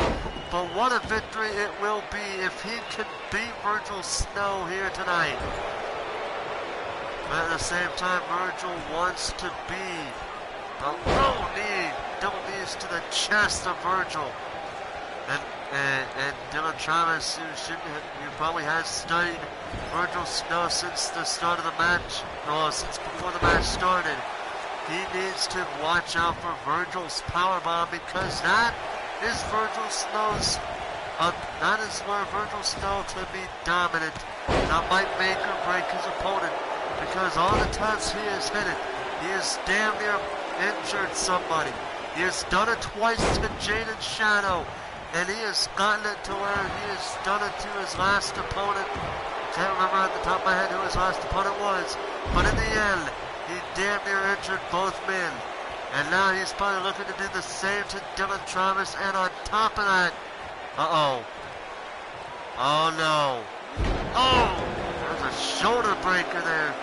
But what a victory it will be if he can beat Vergil Snow here tonight. But at the same time, Vergil wants to be a low knee, double knees to the chest of Vergil. And Dylan Travis, who probably has studied Vergil Snow since the start of the match, or since before the match started. He needs to watch out for Vergil's powerbomb, because that is Vergil Snow's, that is where Vergil Snow can be dominant. That might make or break his opponent, because all the times he has hit it, he has damn near injured somebody. He has done it twice to Jaden Shadow. And he has gotten it to where he has done it to his last opponent. Can't remember at the top of my head who his last opponent was. But in the end, he damn near injured both men. And now he's probably looking to do the same to Dylan Travis. And on top of that, uh-oh. Oh no. Oh! There's a shoulder breaker there.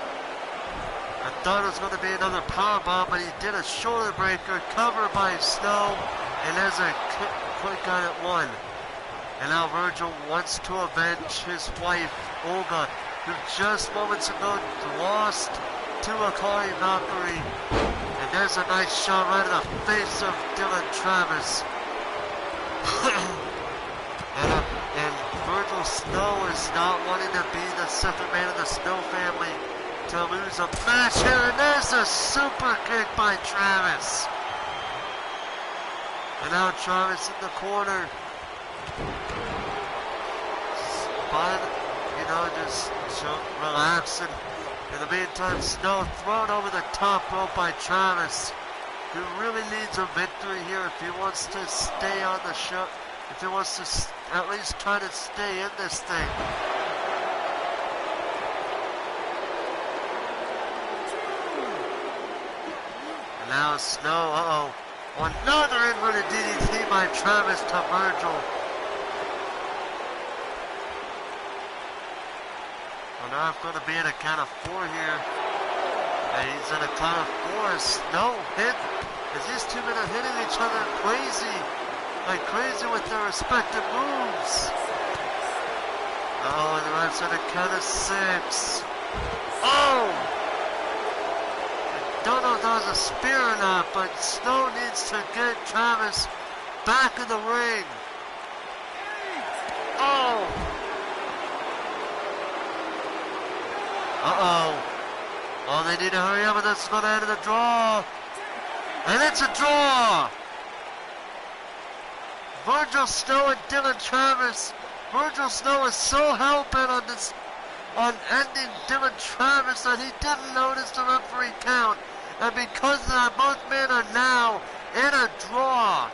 I thought it was going to be another powerbomb, but he did a shoulder breaker covered by Snow. And there's a quick on at 1. And now Vergil wants to avenge his wife, Olga, who just moments ago lost to Akari Valkyrie. And there's a nice shot right in the face of Dylan Travis. and Vergil Snow is not wanting to be the second man of the Snow family to lose a match here. And there's a super kick by Travis. And now Travis in the corner. But, just relaxing. In the meantime, Snow thrown over the top rope by Travis, who really needs a victory here if he wants to stay on the show, if he wants to at least try to stay in this thing. And now Snow, Another inverted DDT by Travis to Vergil. Well, now it's going to be in a count of 4 here. And he's in a count of 4. No hit. As these two men are hitting each other crazy. Like crazy with their respective moves. Oh, and the ref's in a count of 6. Oh! Don't know if that was a spear or not, but Snow needs to get Travis back in the ring. Oh! Uh-oh. Oh, they need to hurry up, and this is going to end in a draw. And it's a draw! Vergil Snow and Dylan Travis. Vergil Snow is so hell-bent on ending Dylan Travis that he didn't notice the referee count. And because of that, both men are now in a draw.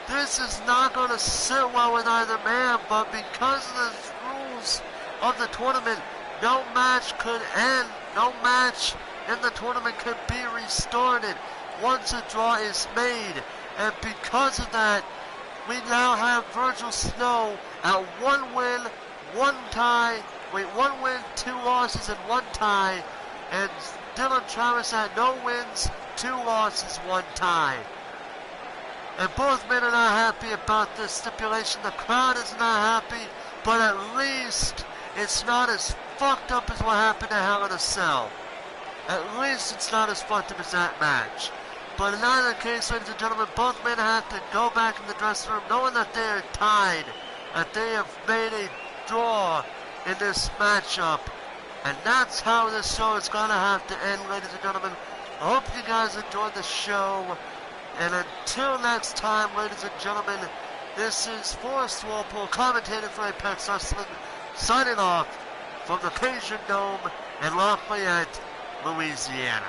This is not going to sit well with either man, but because of the rules of the tournament, no match could end. No match in the tournament could be restarted once a draw is made. And because of that, we now have Vergil Snow at 1 win, 1 tie. Wait, 1 win, 2 losses, and 1 tie. And Dylan Travis had no wins, 2 losses, 1 tie. And both men are not happy about this stipulation. The crowd is not happy, but at least it's not as fucked up as what happened to Hell in a Cell. At least it's not as fucked up as that match. But in either case, ladies and gentlemen, both men have to go back in the dressing room knowing that they are tied, that they have made a draw in this matchup. And that's how this show is going to have to end, ladies and gentlemen. I hope you guys enjoyed the show. And until next time, ladies and gentlemen, this is Forrest Walpole, commentator for Apex Wrestling, signing off from the Cajun Dome in Lafayette, Louisiana.